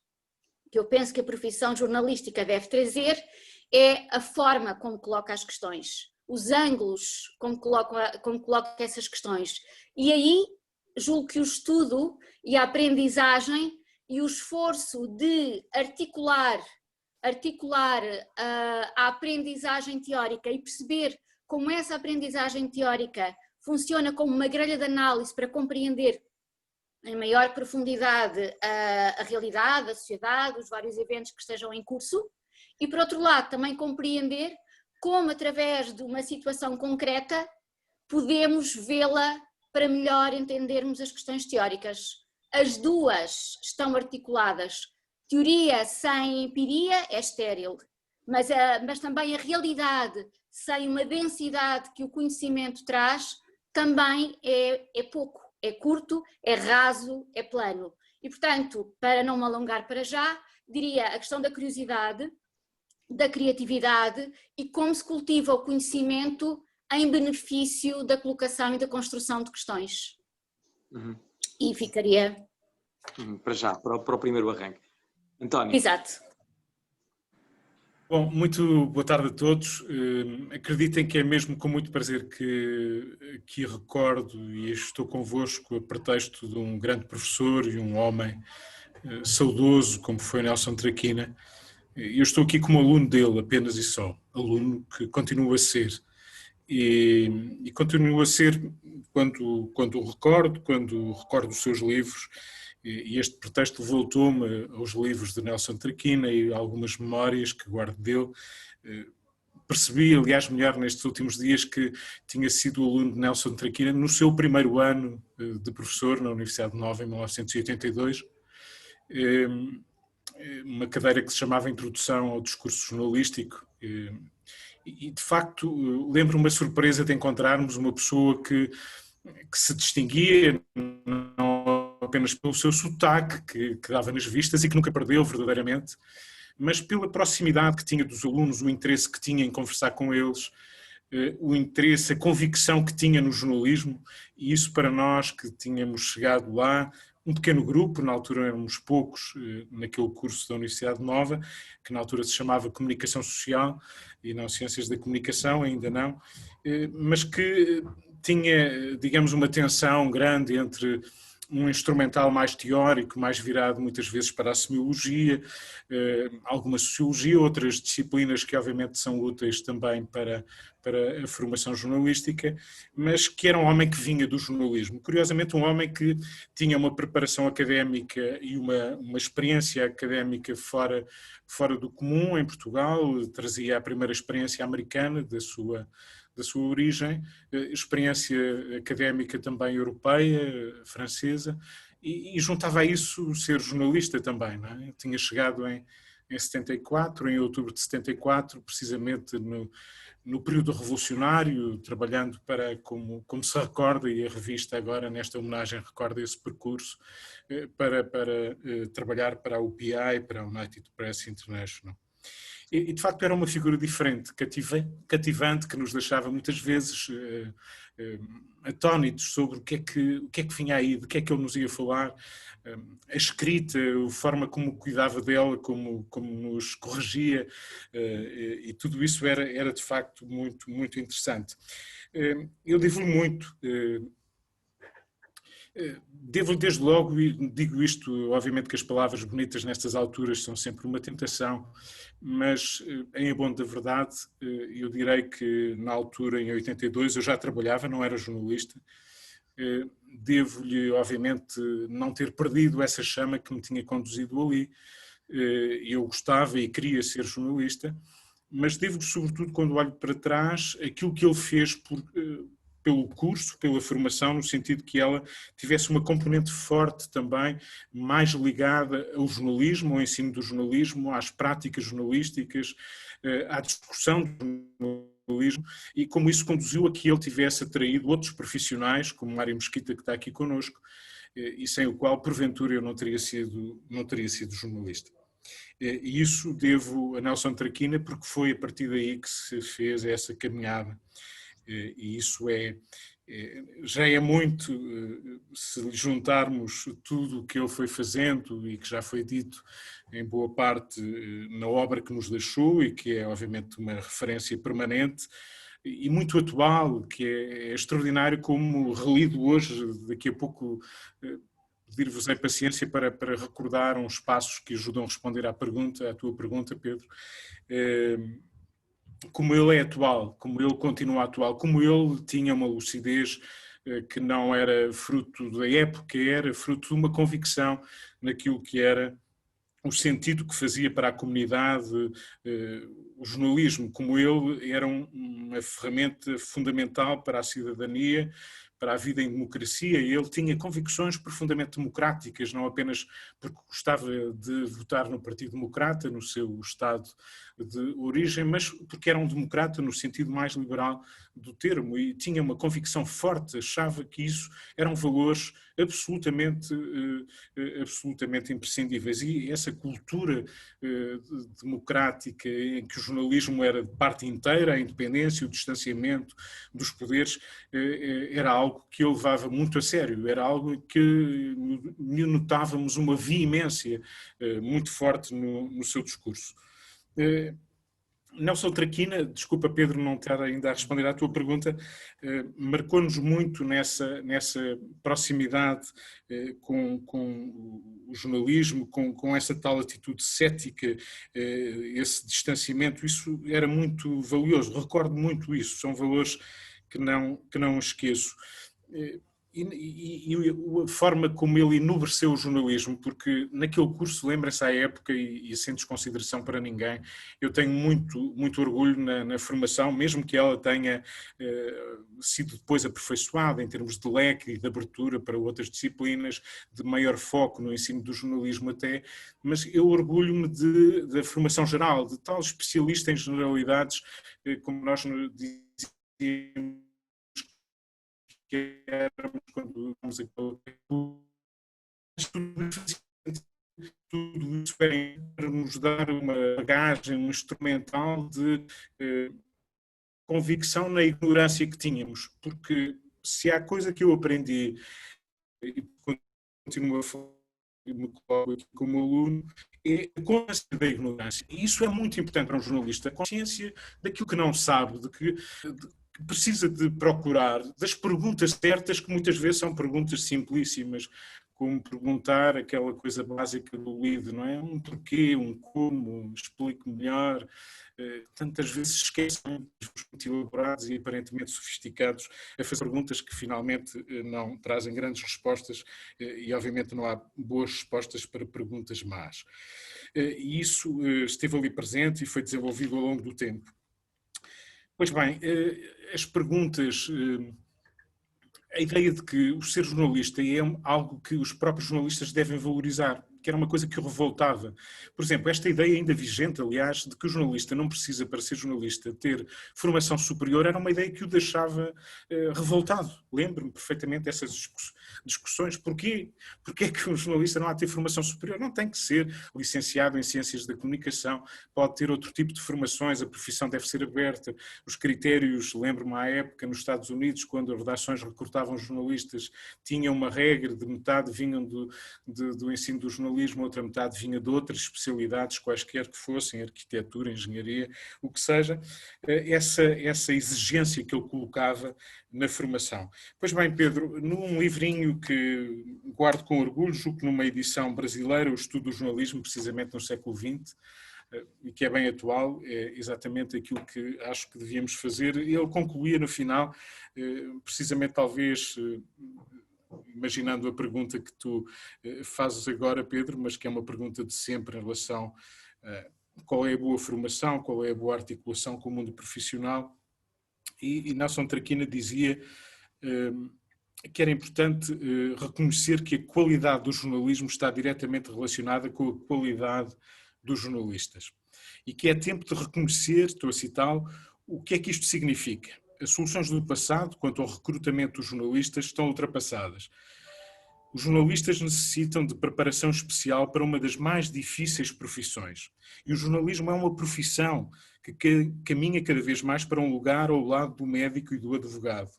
que eu penso que a profissão jornalística deve trazer é a forma como coloca as questões, os ângulos como coloca essas questões. E aí julgo que o estudo e a aprendizagem e o esforço de articular a aprendizagem teórica e perceber como essa aprendizagem teórica funciona como uma grelha de análise para compreender em maior profundidade a realidade, a sociedade, os vários eventos que estejam em curso, e por outro lado também compreender como através de uma situação concreta podemos vê-la para melhor entendermos as questões teóricas. As duas estão articuladas. Teoria sem empiria é estéril, mas também a realidade sem uma densidade que o conhecimento traz também é pouco, é curto, é raso, é plano. E portanto, para não me alongar para já, diria a questão da curiosidade, da criatividade e como se cultiva o conhecimento em benefício da colocação e da construção de questões. E ficaria... Para já, para o primeiro arranque. António. Exato. Bom, muito boa tarde a todos. Acreditem que é mesmo com muito prazer que recordo e estou convosco a pretexto de um grande professor e um homem saudoso como foi Nelson Traquina. Eu estou aqui como aluno dele, apenas e só. Aluno que continua a ser. E continua a ser quando o recordo os seus livros. E este pretexto voltou-me aos livros de Nelson Traquina e algumas memórias que guardo dele. Percebi, aliás, melhor nestes últimos dias, que tinha sido aluno de Nelson Traquina no seu primeiro ano de professor na Universidade Nova, em 1982. Uma cadeira que se chamava Introdução ao Discurso Jornalístico. E de facto, lembro-me uma surpresa de encontrarmos uma pessoa que se distinguia não apenas pelo seu sotaque que dava nas vistas e que nunca perdeu verdadeiramente, mas pela proximidade que tinha dos alunos, o interesse que tinha em conversar com eles, o interesse, a convicção que tinha no jornalismo, e isso para nós que tínhamos chegado lá, um pequeno grupo, na altura éramos poucos, naquele curso da Universidade Nova, que na altura se chamava Comunicação Social e não Ciências da Comunicação, ainda não, mas que tinha, digamos, uma tensão grande entre um instrumental mais teórico, mais virado muitas vezes para a semiologia, alguma sociologia, outras disciplinas que obviamente são úteis também para a formação jornalística, mas que era um homem que vinha do jornalismo. Curiosamente, um homem que tinha uma preparação académica e uma experiência académica fora do comum em Portugal, trazia a primeira experiência americana da sua origem, experiência académica também europeia, francesa, e juntava a isso ser jornalista também, não é? Tinha chegado em 74, em outubro de 74, precisamente no período revolucionário, trabalhando como se recorda, e a revista agora nesta homenagem recorda esse percurso, para trabalhar para a UPI, para a United Press International. E de facto era uma figura diferente, cativante, que nos deixava muitas vezes atónitos sobre o que é que vinha aí, de que é que ele nos ia falar, a escrita, a forma como cuidava dela, como nos corrigia, e tudo isso era de facto muito, muito interessante. Eu devo-lhe muito. Devo desde logo, e digo isto, obviamente que as palavras bonitas nestas alturas são sempre uma tentação, mas em abono da verdade, eu direi que na altura, em 82, eu já trabalhava, não era jornalista. Devo-lhe, obviamente, não ter perdido essa chama que me tinha conduzido ali. Eu gostava e queria ser jornalista, mas devo-lhe, sobretudo, quando olho para trás, aquilo que ele fez pelo curso, pela formação, no sentido que ela tivesse uma componente forte também, mais ligada ao jornalismo, ao ensino do jornalismo, às práticas jornalísticas, à discussão do jornalismo, e como isso conduziu a que ele tivesse atraído outros profissionais, como Mário Mesquita, que está aqui connosco, e sem o qual, porventura, eu não teria sido jornalista. E isso devo a Nelson Traquina, porque foi a partir daí que se fez essa caminhada. E isso é Já é muito se juntarmos tudo o que ele foi fazendo e que já foi dito em boa parte na obra que nos deixou e que é obviamente uma referência permanente e muito atual, que é extraordinário como relido hoje. Daqui a pouco pedir-vos-ei paciência para recordar uns passos que ajudam a responder à tua pergunta, Pedro. Como ele é atual, como ele continua atual, como ele tinha uma lucidez que não era fruto da época, era fruto de uma convicção naquilo que era o sentido que fazia para a comunidade. O jornalismo, como ele, era uma ferramenta fundamental para a cidadania, para a vida em democracia, e ele tinha convicções profundamente democráticas, não apenas porque gostava de votar no Partido Democrata, no seu estado de origem, mas porque era um democrata no sentido mais liberal do termo, e tinha uma convicção forte, achava que isso eram valores absolutamente imprescindíveis. E essa cultura democrática em que o jornalismo era de parte inteira, a independência, o distanciamento dos poderes, era algo que ele levava muito a sério, era algo que notávamos uma veemência muito forte no seu discurso. Nelson Traquina, desculpa Pedro não estar ainda a responder à tua pergunta, marcou-nos muito nessa proximidade com o jornalismo, com essa tal atitude cética, esse distanciamento. Isso era muito valioso, recordo muito isso, são valores que não esqueço. E a forma como ele enobreceu o jornalismo, porque naquele curso, lembrem-se à época, e sem desconsideração para ninguém, eu tenho muito orgulho na formação, mesmo que ela tenha sido depois aperfeiçoada em termos de leque e de abertura para outras disciplinas, de maior foco no ensino do jornalismo até, mas eu orgulho-me da formação geral, de tal especialista em generalidades, como nós dizíamos, que éramos quando vamos tudo isso para nos dar uma bagagem, um instrumental de convicção na ignorância que tínhamos, porque se há coisa que eu aprendi e continuo a falar como aluno, é a consciência da ignorância. E isso é muito importante para um jornalista, a consciência daquilo que não sabe, que precisa de procurar das perguntas certas, que muitas vezes são perguntas simplíssimas, como perguntar aquela coisa básica do lido, não é? Um porquê, um como, explico melhor. Tantas vezes esquecem muito elaborados e aparentemente sofisticados a fazer perguntas que finalmente não trazem grandes respostas e obviamente não há boas respostas para perguntas más. E isso esteve ali presente e foi desenvolvido ao longo do tempo. Pois bem, as perguntas, a ideia de que o ser jornalista é algo que os próprios jornalistas devem valorizar, que era uma coisa que o revoltava. Por exemplo, esta ideia ainda vigente, aliás, de que o jornalista não precisa, para ser jornalista, ter formação superior, era uma ideia que o deixava revoltado. Lembro-me perfeitamente dessas discussões. Porquê? Porquê é que um jornalista não há de ter formação superior? Não tem que ser licenciado em Ciências da Comunicação, pode ter outro tipo de formações, a profissão deve ser aberta. Os critérios, lembro-me à época, nos Estados Unidos, quando as redações recrutavam jornalistas, tinham uma regra de metade vinham do ensino do jornalismo, outra metade vinha de outras especialidades, quaisquer que fossem, arquitetura, engenharia, o que seja, essa exigência que ele colocava na formação. Pois bem, Pedro, num livrinho que guardo com orgulho, julgo que numa edição brasileira, o Estudo do Jornalismo, precisamente no século XX, e que é bem atual, é exatamente aquilo que acho que devíamos fazer. Ele concluía no final, precisamente talvez imaginando a pergunta que tu fazes agora, Pedro, mas que é uma pergunta de sempre em relação a qual é a boa formação, qual é a boa articulação com o mundo profissional. E Nelson Traquina dizia que era importante reconhecer que a qualidade do jornalismo está diretamente relacionada com a qualidade dos jornalistas. E que é tempo de reconhecer, estou a citá-lo, o que é que isto significa. As soluções do passado, quanto ao recrutamento dos jornalistas, estão ultrapassadas. Os jornalistas necessitam de preparação especial para uma das mais difíceis profissões. E o jornalismo é uma profissão que caminha cada vez mais para um lugar ao lado do médico e do advogado.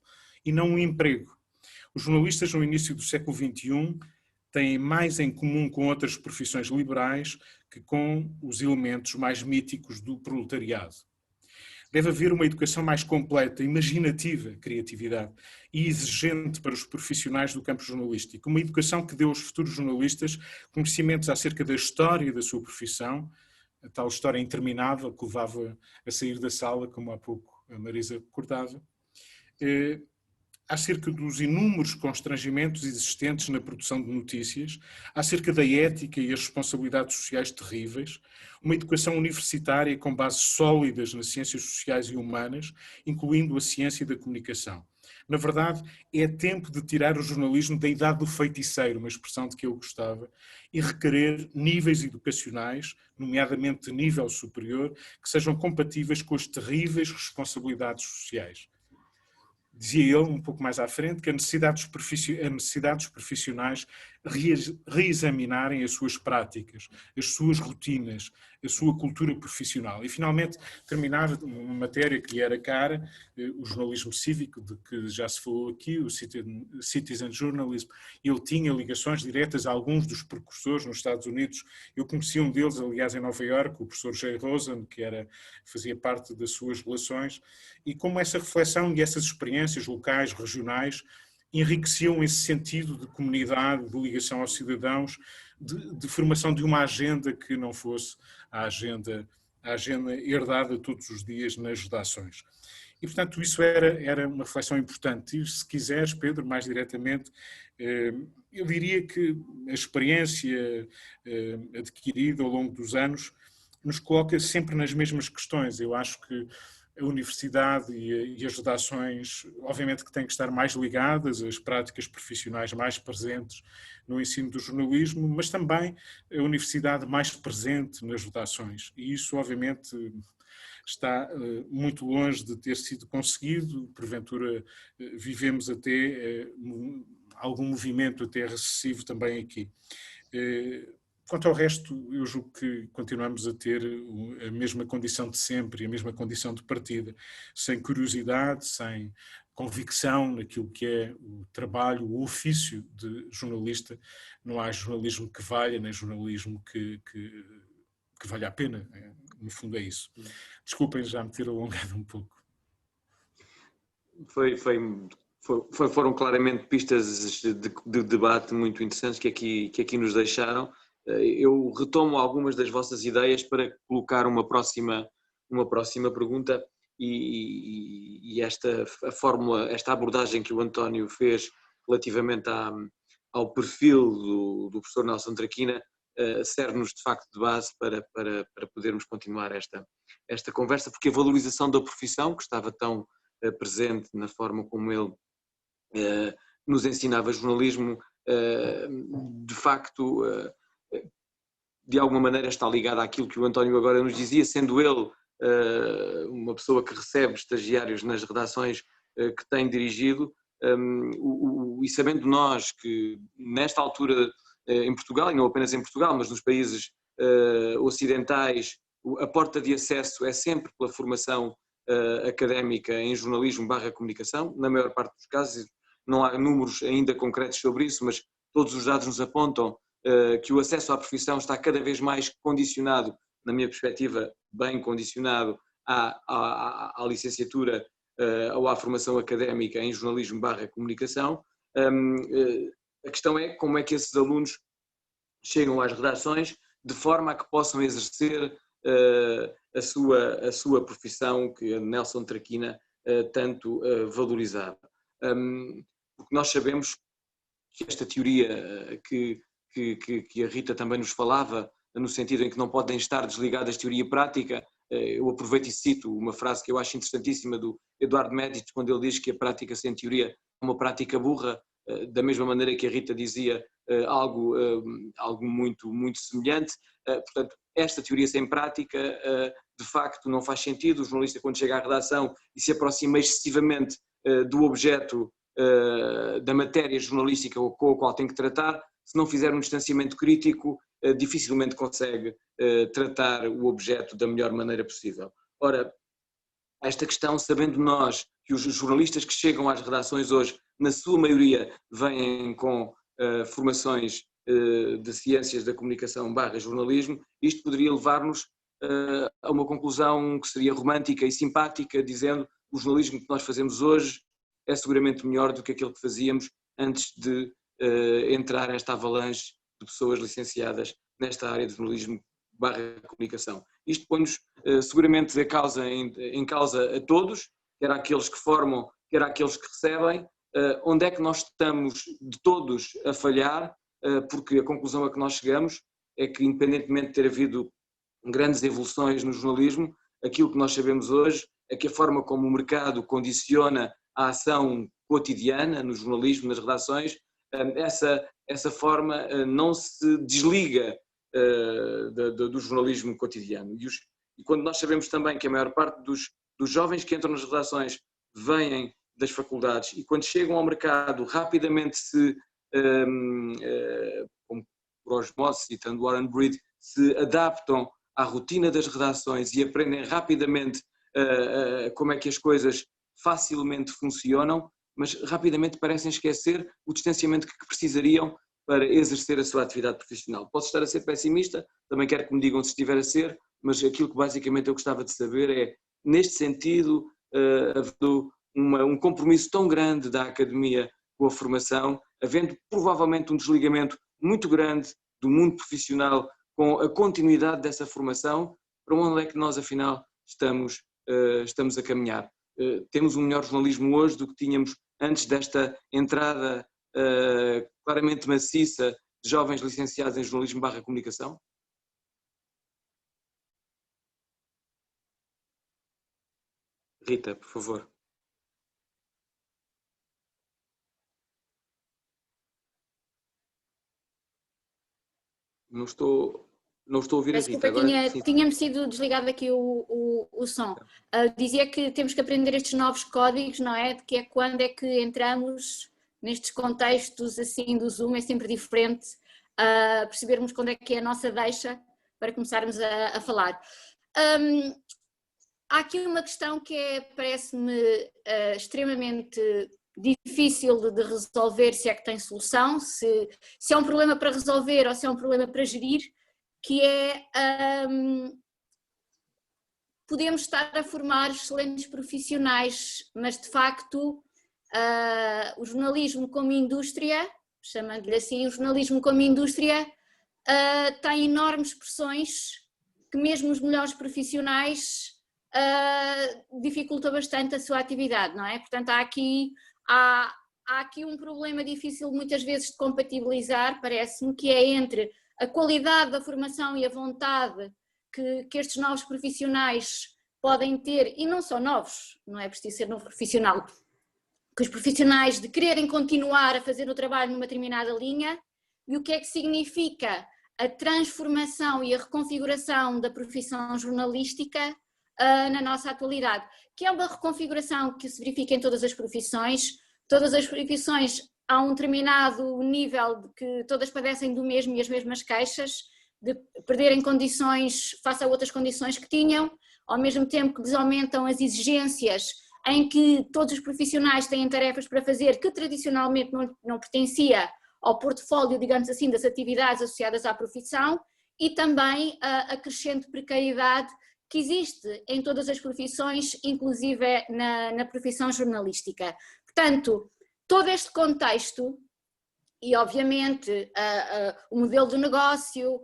e não um emprego. Os jornalistas no início do século XXI têm mais em comum com outras profissões liberais que com os elementos mais míticos do proletariado. Deve haver uma educação mais completa, imaginativa, criatividade e exigente para os profissionais do campo jornalístico. Uma educação que dê aos futuros jornalistas conhecimentos acerca da história da sua profissão, a tal história interminável que levava a sair da sala, como há pouco a Marisa recordava, acerca dos inúmeros constrangimentos existentes na produção de notícias, acerca da ética e as responsabilidades sociais terríveis, uma educação universitária com bases sólidas nas ciências sociais e humanas, incluindo a ciência da comunicação. Na verdade, é tempo de tirar o jornalismo da idade do feiticeiro, uma expressão de que eu gostava, e requerer níveis educacionais, nomeadamente de nível superior, que sejam compatíveis com as terríveis responsabilidades sociais. Dizia ele, um pouco mais à frente, que a necessidade dos profissionais reexaminarem as suas práticas, as suas rotinas, a sua cultura profissional. E, finalmente, terminar uma matéria que lhe era cara, o jornalismo cívico, de que já se falou aqui, o citizen journalism. Ele tinha ligações diretas a alguns dos precursores nos Estados Unidos. Eu conheci um deles, aliás, em Nova Iorque, o professor Jay Rosen, que fazia parte das suas relações, e como essa reflexão e essas experiências locais, regionais, enriqueciam esse sentido de comunidade, de ligação aos cidadãos, de formação de uma agenda que não fosse a agenda herdada todos os dias nas redações. E, portanto, isso era uma reflexão importante. E, se quiseres, Pedro, mais diretamente, eu diria que a experiência adquirida ao longo dos anos nos coloca sempre nas mesmas questões. Eu acho que a universidade e as redações, obviamente que têm que estar mais ligadas às práticas profissionais mais presentes no ensino do jornalismo, mas também a universidade mais presente nas redações. E isso, obviamente, está muito longe de ter sido conseguido. Porventura, vivemos até algum movimento até recessivo também aqui. Quanto ao resto, eu julgo que continuamos a ter a mesma condição de sempre, a mesma condição de partida, sem curiosidade, sem convicção naquilo que é o trabalho, o ofício de jornalista. Não há jornalismo que valha, nem jornalismo que valha a pena. No fundo é isso. Desculpem já me ter alongado um pouco. Foram claramente pistas de debate muito interessantes que aqui nos deixaram. Eu retomo algumas das vossas ideias para colocar uma próxima pergunta e esta abordagem que o António fez relativamente ao perfil do professor Nelson Traquina serve-nos de facto de base para podermos continuar esta conversa, porque a valorização da profissão, que estava tão presente na forma como ele nos ensinava jornalismo, de facto de alguma maneira está ligada àquilo que o António agora nos dizia, sendo ele uma pessoa que recebe estagiários nas redações que tem dirigido, e sabendo nós que nesta altura em Portugal, e não apenas em Portugal, mas nos países ocidentais, a porta de acesso é sempre pela formação académica em jornalismo/comunicação, na maior parte dos casos. Não há números ainda concretos sobre isso, mas todos os dados nos apontam que o acesso à profissão está cada vez mais condicionado, na minha perspectiva, bem condicionado à licenciatura ou à formação académica em jornalismo/comunicação. A questão é como é que esses alunos chegam às redações de forma a que possam exercer a sua profissão que a Nelson Traquina tanto valorizava. Porque nós sabemos que esta teoria que a Rita também nos falava, no sentido em que não podem estar desligadas teoria e prática, eu aproveito e cito uma frase que eu acho interessantíssima do Eduardo Médici, quando ele diz que a prática sem teoria é uma prática burra, da mesma maneira que a Rita dizia algo muito, muito semelhante. Portanto, esta teoria sem prática de facto não faz sentido. O jornalista, quando chega à redação e se aproxima excessivamente do objeto da matéria jornalística com a qual tem que tratar, se não fizer um distanciamento crítico, dificilmente consegue tratar o objeto da melhor maneira possível. Ora, esta questão, sabendo nós que os jornalistas que chegam às redações hoje, na sua maioria, vêm com formações de ciências da comunicação / jornalismo. Isto poderia levar-nos a uma conclusão que seria romântica e simpática, dizendo: o jornalismo que nós fazemos hoje é seguramente melhor do que aquele que fazíamos antes de entrar esta avalanche de pessoas licenciadas nesta área de jornalismo / comunicação. Isto põe-nos seguramente em causa a todos, quer aqueles que formam, quer aqueles que recebem. Onde é que nós estamos de todos a falhar, porque a conclusão a que nós chegamos é que, independentemente de ter havido grandes evoluções no jornalismo, aquilo que nós sabemos hoje é que a forma como o mercado condiciona a ação cotidiana no jornalismo, nas redações, essa forma não se desliga do jornalismo cotidiano. E quando nós sabemos também que a maior parte dos jovens que entram nas redações vêm das faculdades e quando chegam ao mercado rapidamente como por osmose, citando Warren Breed, se adaptam à rotina das redações e aprendem rapidamente como é que as coisas facilmente funcionam, mas rapidamente parecem esquecer o distanciamento que precisariam para exercer a sua atividade profissional. Posso estar a ser pessimista, também quero que me digam se estiver a ser, mas aquilo que basicamente eu gostava de saber é, neste sentido, havendo um compromisso tão grande da academia com a formação, havendo provavelmente um desligamento muito grande do mundo profissional com a continuidade dessa formação, para onde é que nós afinal estamos a caminhar? Temos um melhor jornalismo hoje do que tínhamos antes desta entrada claramente maciça de jovens licenciados em jornalismo / comunicação? Rita, por favor. Não estou a ouvir a Rita. Desculpa, tinha-me sido desligado aqui o som. Dizia que temos que aprender estes novos códigos, não é? De que é quando é que entramos nestes contextos assim do Zoom, é sempre diferente, percebermos quando é que é a nossa deixa para começarmos a falar. Há aqui uma questão que parece-me extremamente difícil de resolver, se é que tem solução, se é um problema para resolver ou se é um problema para gerir, que é podemos estar a formar excelentes profissionais, mas de facto o jornalismo como indústria, chamando-lhe assim, o jornalismo como indústria tem enormes pressões que mesmo os melhores profissionais dificulta bastante a sua atividade, não é? Portanto, há aqui um problema difícil muitas vezes de compatibilizar, parece-me, que é entre a qualidade da formação e a vontade que estes novos profissionais podem ter, e não só novos, não é preciso ser novo profissional, que os profissionais de quererem continuar a fazer o trabalho numa determinada linha, e o que é que significa a transformação e a reconfiguração da profissão jornalística na nossa atualidade, que é uma reconfiguração que se verifica em todas as profissões há um determinado nível de que todas padecem do mesmo e as mesmas queixas, de perderem condições face a outras condições que tinham, ao mesmo tempo que lhes aumentam as exigências em que todos os profissionais têm tarefas para fazer que tradicionalmente não pertencia ao portfólio, digamos assim, das atividades associadas à profissão, e também a crescente precariedade que existe em todas as profissões, inclusive na profissão jornalística. Portanto, todo este contexto e, obviamente, o modelo de negócio,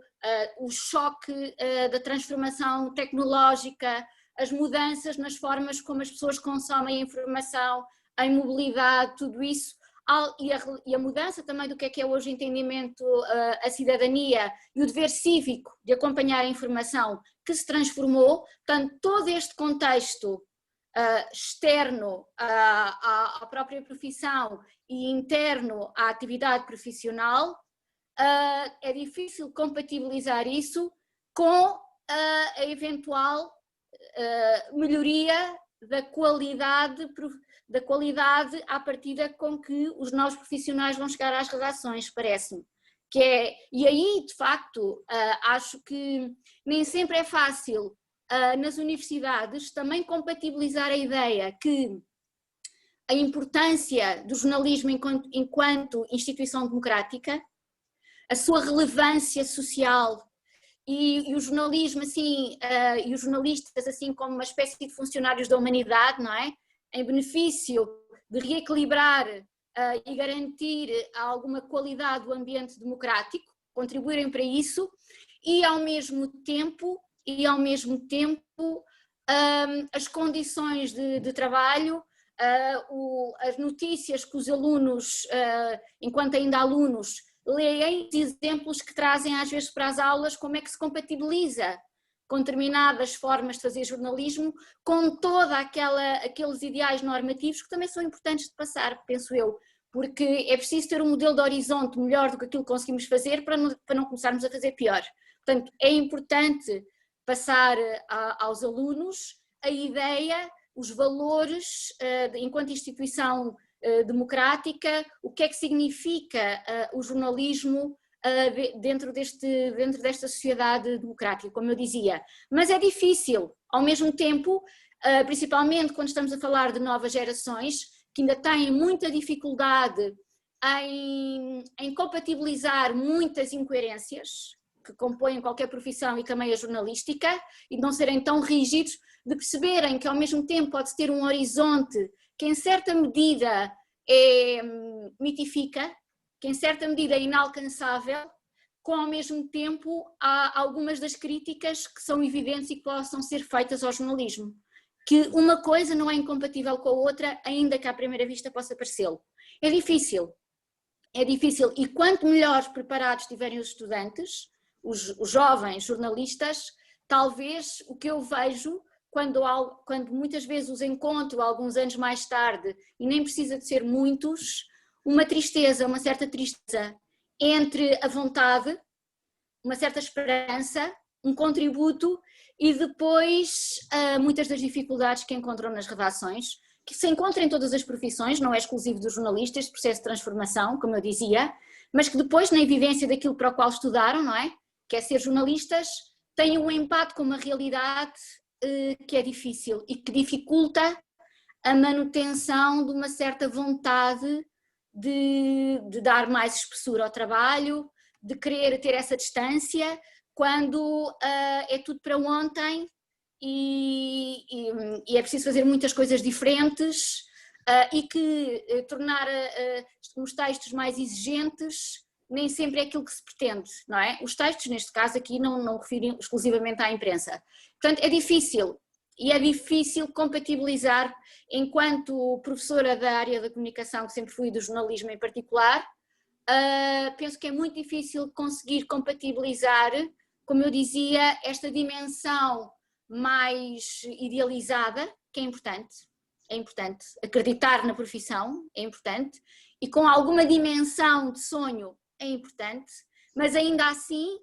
o choque da transformação tecnológica, as mudanças nas formas como as pessoas consomem a informação, a mobilidade, tudo isso, e a mudança também do que é hoje o entendimento, a cidadania e o dever cívico de acompanhar a informação que se transformou. Portanto, todo este contexto externo à própria profissão e interno à atividade profissional, é difícil compatibilizar isso com a eventual melhoria da qualidade à partida com que os novos profissionais vão chegar às redações, parece-me. E aí, de facto, acho que nem sempre é fácil nas universidades também compatibilizar a ideia que a importância do jornalismo enquanto instituição democrática, a sua relevância social e o jornalismo assim, e os jornalistas assim como uma espécie de funcionários da humanidade, não é? Em benefício de reequilibrar e garantir alguma qualidade do ambiente democrático, contribuírem para isso e ao mesmo tempo as condições de trabalho, as notícias que os alunos, enquanto ainda alunos, leem, exemplos que trazem às vezes para as aulas, como é que se compatibiliza com determinadas formas de fazer jornalismo, com toda aqueles ideais normativos que também são importantes de passar, penso eu, porque é preciso ter um modelo de horizonte melhor do que aquilo que conseguimos fazer para não começarmos a fazer pior. Portanto, é importante passar aos alunos a ideia, os valores, enquanto instituição democrática, o que é que significa o jornalismo dentro desta sociedade democrática, como eu dizia. Mas é difícil, ao mesmo tempo, principalmente quando estamos a falar de novas gerações, que ainda têm muita dificuldade em compatibilizar muitas incoerências que compõem qualquer profissão e também a jornalística, e de não serem tão rígidos, de perceberem que ao mesmo tempo pode-se ter um horizonte que em certa medida mitifica, que em certa medida é inalcançável, com ao mesmo tempo há algumas das críticas que são evidentes e que possam ser feitas ao jornalismo. Que uma coisa não é incompatível com a outra, ainda que à primeira vista possa parecê-lo. É difícil, e quanto melhores preparados tiverem os estudantes, os jovens jornalistas, talvez o que eu vejo, quando muitas vezes os encontro alguns anos mais tarde, e nem precisa de ser muitos, uma certa tristeza entre a vontade, uma certa esperança, um contributo e depois muitas das dificuldades que encontram nas redações, que se encontram em todas as profissões, não é exclusivo dos jornalistas, este processo de transformação, como eu dizia, mas que depois, na evidência daquilo para o qual estudaram, não é? Que é ser jornalistas, têm um empate com uma realidade que é difícil e que dificulta a manutenção de uma certa vontade de dar mais espessura ao trabalho, de querer ter essa distância, quando é tudo para ontem e é preciso fazer muitas coisas diferentes e que tornar os textos mais exigentes nem sempre é aquilo que se pretende, não é? Os textos, neste caso aqui, não refiro exclusivamente à imprensa. Portanto, é difícil, e é difícil compatibilizar, enquanto professora da área da comunicação, que sempre fui do jornalismo em particular, penso que é muito difícil conseguir compatibilizar, como eu dizia, esta dimensão mais idealizada, que é importante, acreditar na profissão é importante, e com alguma dimensão de sonho é importante, mas ainda assim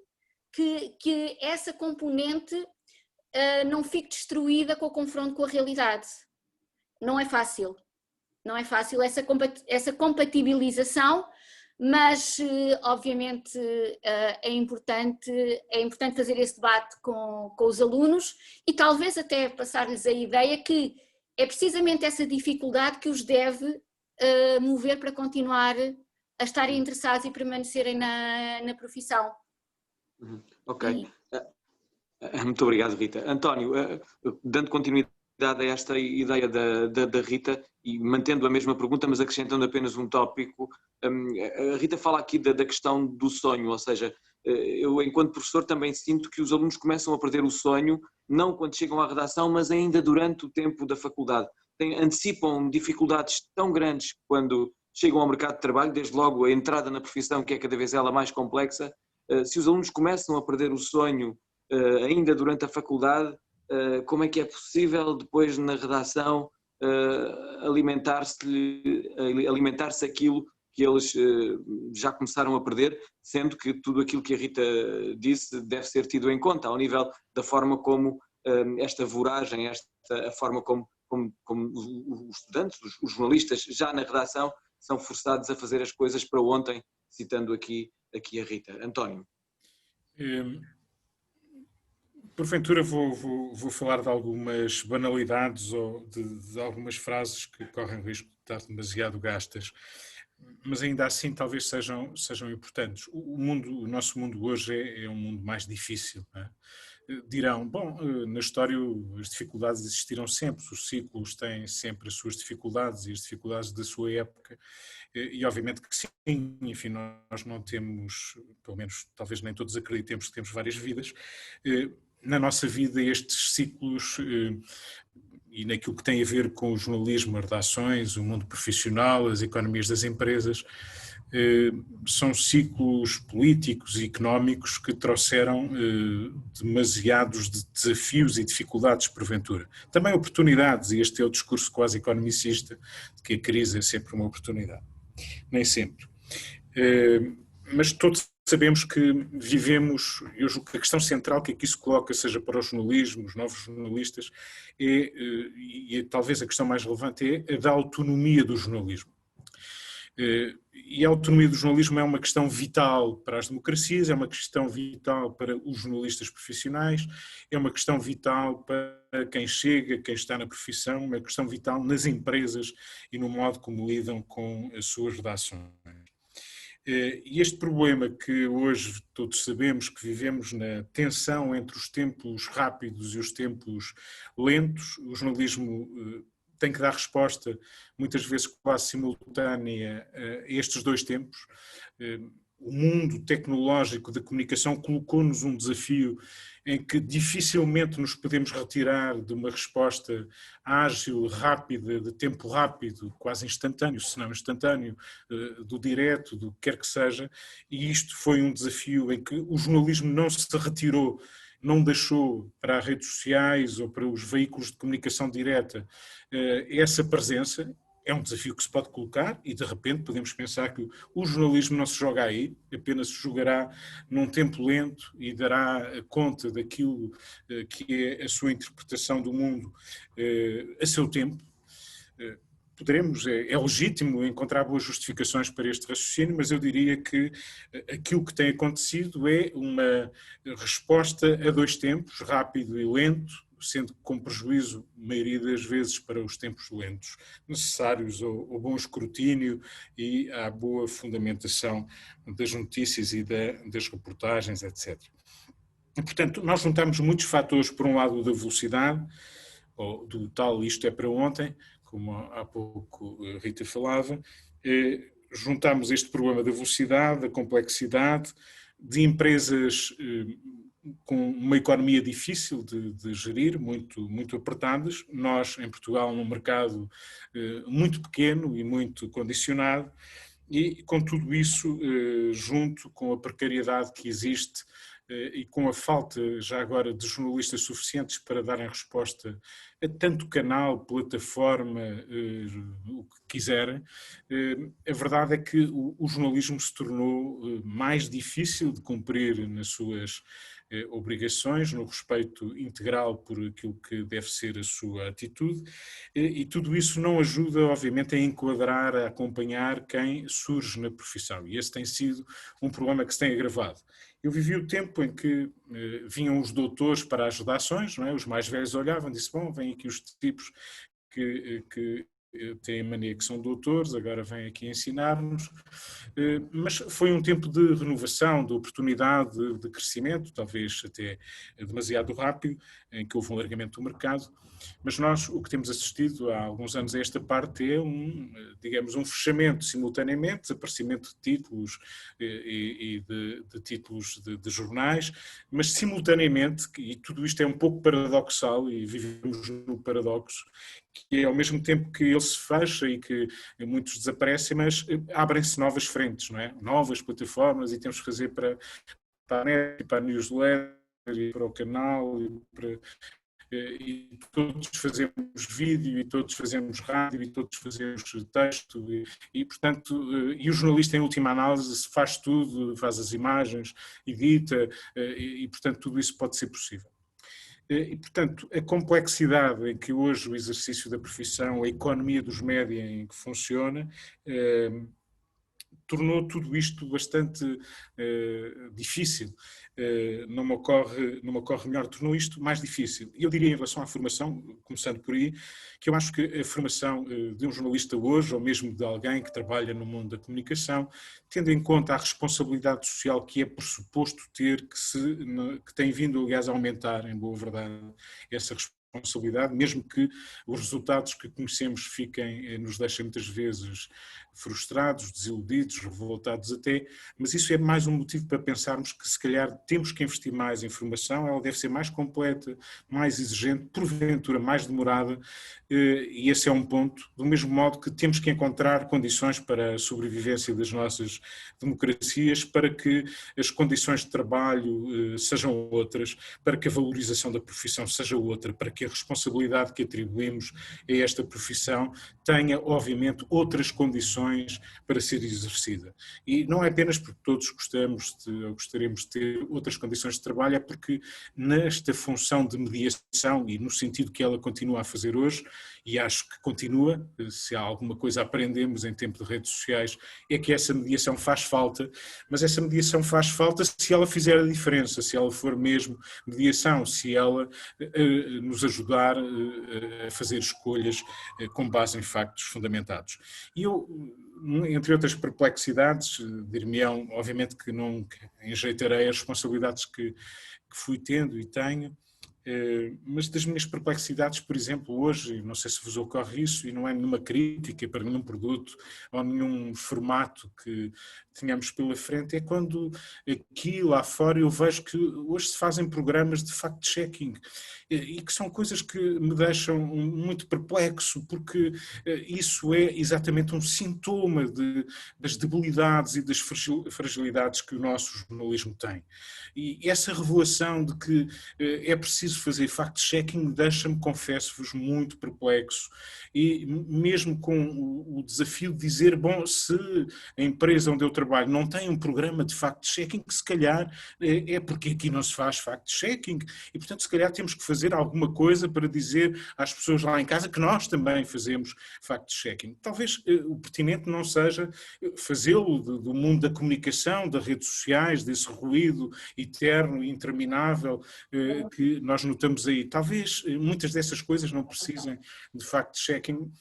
que essa componente não fique destruída com o confronto com a realidade. Não é fácil essa compatibilização, mas obviamente é importante fazer esse debate com os alunos e talvez até passar-lhes a ideia que é precisamente essa dificuldade que os deve mover para continuar a estarem interessados e permanecerem na profissão. Ok. Muito obrigado, Rita. António, dando continuidade a esta ideia da Rita e mantendo a mesma pergunta, mas acrescentando apenas um tópico, a Rita fala aqui da questão do sonho, ou seja, eu enquanto professor também sinto que os alunos começam a perder o sonho, não quando chegam à redação, mas ainda durante o tempo da faculdade. Antecipam dificuldades tão grandes quando chegam ao mercado de trabalho, desde logo a entrada na profissão, que é cada vez ela mais complexa. Se os alunos começam a perder o sonho ainda durante a faculdade, como é que é possível depois na redação alimentar-se aquilo que eles já começaram a perder, sendo que tudo aquilo que a Rita disse deve ser tido em conta ao nível da forma como esta voragem, a forma como os estudantes, os jornalistas já na redação são forçados a fazer as coisas para ontem, citando aqui a Rita. António. porventura vou falar de algumas banalidades ou de algumas frases que correm o risco de estar demasiado gastas, mas ainda assim talvez sejam importantes. O nosso mundo hoje é um mundo mais difícil, não é? Dirão, bom, na história as dificuldades existiram sempre, os ciclos têm sempre as suas dificuldades e as dificuldades da sua época, e obviamente que sim, enfim, nós não temos, pelo menos talvez nem todos acreditemos que temos várias vidas. Na nossa vida estes ciclos, e naquilo que tem a ver com o jornalismo, as redações, o mundo profissional, as economias das empresas, são ciclos políticos e económicos que trouxeram demasiados desafios e dificuldades porventura. Também oportunidades, e este é o discurso quase economicista, de que a crise é sempre uma oportunidade. Nem sempre. Mas todos sabemos que vivemos, eu julgo que a questão central que aqui se coloca, seja para o jornalismo, os novos jornalistas, e talvez a questão mais relevante é a da autonomia do jornalismo. E a autonomia do jornalismo é uma questão vital para as democracias, é uma questão vital para os jornalistas profissionais, é uma questão vital para quem chega, quem está na profissão, uma questão vital nas empresas e no modo como lidam com as suas redações. E este problema que hoje todos sabemos que vivemos na tensão entre os tempos rápidos e os tempos lentos, o jornalismo tem que dar resposta, muitas vezes quase simultânea, a estes dois tempos. O mundo tecnológico da comunicação colocou-nos um desafio em que dificilmente nos podemos retirar de uma resposta ágil, rápida, de tempo rápido, quase instantâneo, se não instantâneo, do direto, do que quer que seja, e isto foi um desafio em que o jornalismo não se retirou, não deixou para as redes sociais ou para os veículos de comunicação direta essa presença. É um desafio que se pode colocar e de repente podemos pensar que o jornalismo não se joga aí, apenas se jogará num tempo lento e dará conta daquilo que é a sua interpretação do mundo a seu tempo. Poderemos, é legítimo encontrar boas justificações para este raciocínio, mas eu diria que aquilo que tem acontecido é uma resposta a dois tempos, rápido e lento, sendo com prejuízo, a maioria das vezes, para os tempos lentos, necessários ao bom escrutínio e à boa fundamentação das notícias e das reportagens, etc. E, portanto, nós juntamos muitos fatores, por um lado, da velocidade, ou do tal isto é para ontem, como há pouco a Rita falava, juntamos este problema da velocidade, da complexidade, de empresas com uma economia difícil de gerir, muito apertadas. Nós, em Portugal, num mercado muito pequeno e muito condicionado, e com tudo isso, junto com a precariedade que existe e com a falta, já agora, de jornalistas suficientes para darem resposta a tanto canal, plataforma, o que quiserem, a verdade é que o jornalismo se tornou mais difícil de cumprir nas suas obrigações, no respeito integral por aquilo que deve ser a sua atitude, e tudo isso não ajuda, obviamente, a enquadrar, a acompanhar quem surge na profissão, e esse tem sido um problema que se tem agravado. Eu vivi o tempo em que vinham os doutores para as redações, não é? Os mais velhos olhavam e disseram, bom, vêm aqui os tipos que têm a mania que são doutores, agora vêm aqui ensinar-nos, mas foi um tempo de renovação, de oportunidade, de crescimento, talvez até demasiado rápido, em que houve um alargamento do mercado, mas nós o que temos assistido há alguns anos a esta parte é digamos, um fechamento simultaneamente, desaparecimento de títulos e de títulos de jornais, mas simultaneamente, e tudo isto é um pouco paradoxal e vivemos no paradoxo, que é ao mesmo tempo que ele se fecha e que muitos desaparecem, mas abrem-se novas frentes, não é? Novas plataformas, e temos que fazer para a net, para a newsletter, e para o canal, e todos fazemos vídeo, e todos fazemos rádio, e todos fazemos texto, e portanto, e o jornalista em última análise faz tudo, faz as imagens, edita, e portanto tudo isso pode ser possível. E, portanto, a complexidade em que hoje o exercício da profissão, a economia dos média em que funciona, tornou tudo isto bastante difícil. Não me ocorre melhor, tornou isto mais difícil. E eu diria, em relação à formação, começando por aí, que eu acho que a formação de um jornalista hoje, ou mesmo de alguém que trabalha no mundo da comunicação, tendo em conta a responsabilidade social que é pressuposto ter, que tem vindo, aliás, a aumentar, em boa verdade, essa responsabilidade, mesmo que os resultados que conhecemos nos deixem muitas vezes frustrados, desiludidos, revoltados até, mas isso é mais um motivo para pensarmos que se calhar temos que investir mais em formação, ela deve ser mais completa, mais exigente, porventura mais demorada, e esse é um ponto, do mesmo modo que temos que encontrar condições para a sobrevivência das nossas democracias, para que as condições de trabalho sejam outras, para que a valorização da profissão seja outra, para que a responsabilidade que atribuímos a esta profissão tenha, obviamente, outras condições para ser exercida. E não é apenas porque todos gostaríamos de ter outras condições de trabalho, é porque nesta função de mediação e no sentido que ela continua a fazer hoje, e acho que continua, se há alguma coisa aprendemos em tempo de redes sociais, é que essa mediação faz falta, mas essa mediação faz falta se ela fizer a diferença, se ela for mesmo mediação, se ela nos ajudar a fazer escolhas com base em factos fundamentados. E eu, entre outras perplexidades, dir-me-ão, obviamente que não enjeitarei as responsabilidades que fui tendo e tenho, mas das minhas perplexidades, por exemplo, hoje, não sei se vos ocorre isso, e não é nenhuma crítica para nenhum produto ou nenhum formato que tenhamos pela frente, é quando aqui lá fora eu vejo que hoje se fazem programas de fact-checking e que são coisas que me deixam muito perplexo, porque isso é exatamente um sintoma das debilidades e das fragilidades que o nosso jornalismo tem. E essa revelação de que é preciso fazer fact-checking deixa-me, confesso-vos, muito perplexo, e mesmo com o desafio de dizer, bom, se a empresa onde eu trabalho não tem um programa de fact-checking, que se calhar é porque aqui não se faz fact-checking, e portanto se calhar temos que fazer alguma coisa para dizer às pessoas lá em casa que nós também fazemos fact-checking. Talvez o pertinente não seja fazê-lo do mundo da comunicação, das redes sociais, desse ruído eterno e interminável que nós notamos aí. Talvez muitas dessas coisas não precisem de fact-checking,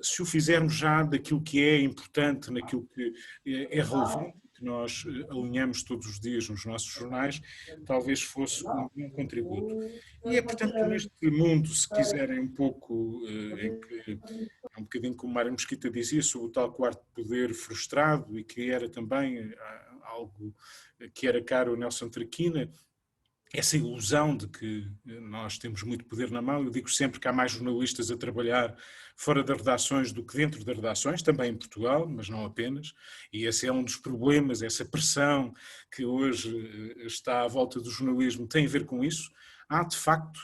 se o fizermos já daquilo que é importante, naquilo que é relevante, que nós alinhamos todos os dias nos nossos jornais, talvez fosse um bom contributo. E é, portanto, neste mundo, se quiserem um pouco, em que é um bocadinho como Mário Mesquita dizia, sobre o tal quarto poder frustrado, e que era também algo que era caro ao Nelson Traquina, essa ilusão de que nós temos muito poder na mão. Eu digo sempre que há mais jornalistas a trabalhar fora das redações do que dentro das redações, também em Portugal, mas não apenas, e esse é um dos problemas, essa pressão que hoje está à volta do jornalismo tem a ver com isso. Há, de facto,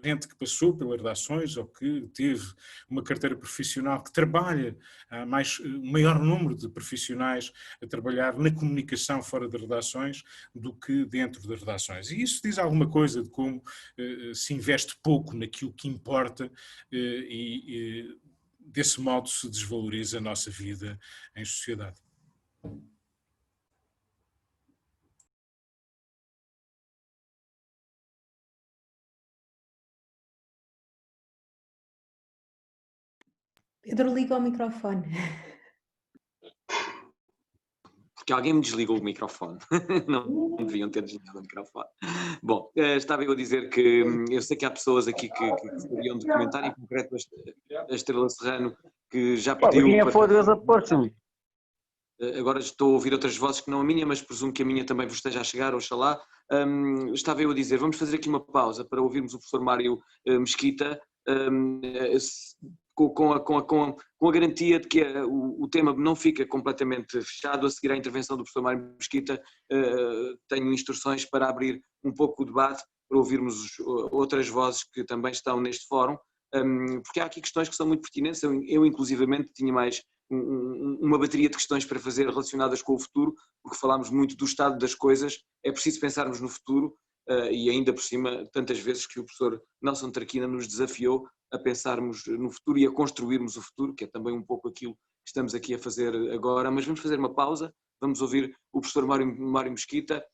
gente que passou pelas redações ou que teve uma carteira profissional, que trabalha, há um maior número de profissionais a trabalhar na comunicação fora das redações do que dentro das redações. E isso diz alguma coisa de como se investe pouco naquilo que importa e desse modo se desvaloriza a nossa vida em sociedade. Pedro, liga o microfone. Porque alguém me desligou o microfone. Não deviam ter desligado o microfone. Bom, estava eu a dizer que eu sei que há pessoas aqui que gostariam de comentar, em concreto a Estrela Serrano, que já pediu... Agora estou a ouvir outras vozes que não a minha, mas presumo que a minha também vos esteja a chegar, oxalá. Estava eu a dizer, vamos fazer aqui uma pausa para ouvirmos o professor Mário Mesquita, com a garantia de que o tema não fica completamente fechado. A seguir à intervenção do professor Mário Mesquita, tenho instruções para abrir um pouco o debate, para ouvirmos outras vozes que também estão neste fórum, porque há aqui questões que são muito pertinentes. Eu inclusivamente tinha mais uma bateria de questões para fazer relacionadas com o futuro, porque falámos muito do estado das coisas. É preciso pensarmos no futuro, e ainda por cima, tantas vezes que o professor Nelson Traquina nos desafiou a pensarmos no futuro e a construirmos o futuro, que é também um pouco aquilo que estamos aqui a fazer agora, mas vamos fazer uma pausa, vamos ouvir o professor Mário Mesquita,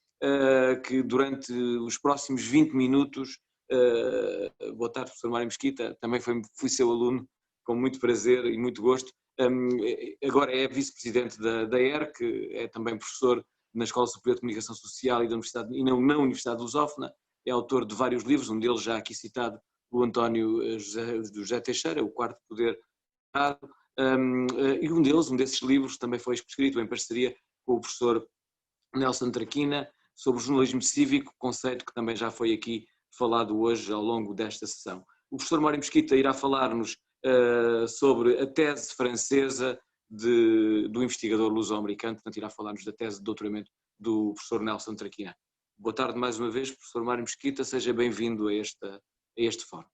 que durante os próximos 20 minutos, boa tarde professor Mário Mesquita, também fui seu aluno, com muito prazer e muito gosto, agora é vice-presidente da ERC, é também professor na Escola Superior de Comunicação Social e na Universidade de Lusófona, é autor de vários livros, um deles já aqui citado, o António José Teixeira, O Quarto Poder, e um desses livros também foi escrito em parceria com o professor Nelson Traquina, sobre o jornalismo cívico, conceito que também já foi aqui falado hoje ao longo desta sessão. O professor Mário Mesquita irá falar-nos sobre a tese francesa do investigador luso-americano, portanto irá falar-nos da tese de doutoramento do professor Nelson Traquina. Boa tarde mais uma vez, professor Mário Mesquita, seja bem-vindo a este fórum.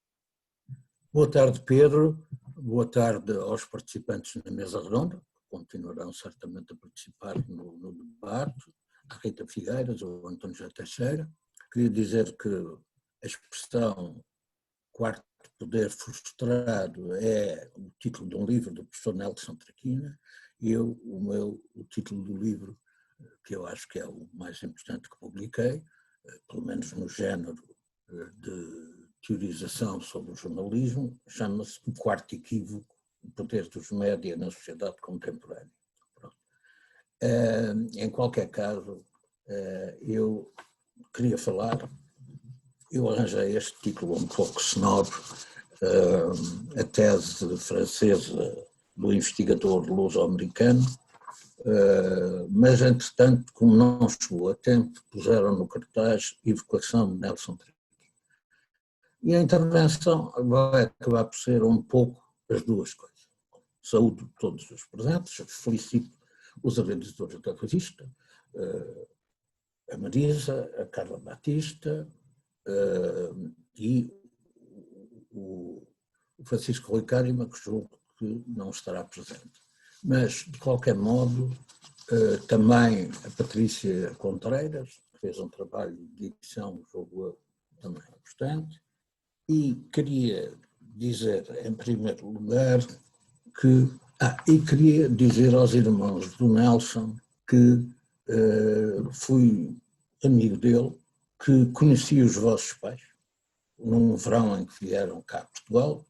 Boa tarde, Pedro. Boa tarde aos participantes na mesa redonda, que continuarão certamente a participar no debate, a Rita Figueiras, o António José Teixeira. Queria dizer que a expressão quarto poder frustrado é o título de um livro do professor Nelson Traquina, e o título do livro, que eu acho que é o mais importante que publiquei, pelo menos no género de teorização sobre o jornalismo, chama-se O Quarto Equívoco, o poder dos média na sociedade contemporânea. Pronto. Em qualquer caso, eu queria falar, eu arranjei este título um pouco snob, a tese francesa do investigador luso-americano, mas entretanto, como não chegou a tempo, puseram no cartaz Evocação de Nelson Traquina. E a intervenção vai acabar por ser um pouco as duas coisas. Saúdo todos os presentes, felicito os organizadores da revista, a Marisa, a Carla Batista e o Francisco Rui Cárima, que julgo que não estará presente. Mas, de qualquer modo, também a Patrícia Contreiras, que fez um trabalho de edição, julgo eu, também importante. E queria dizer, em primeiro lugar, e queria dizer aos irmãos do Nelson que fui amigo dele, que conheci os vossos pais, num verão em que vieram cá a Portugal.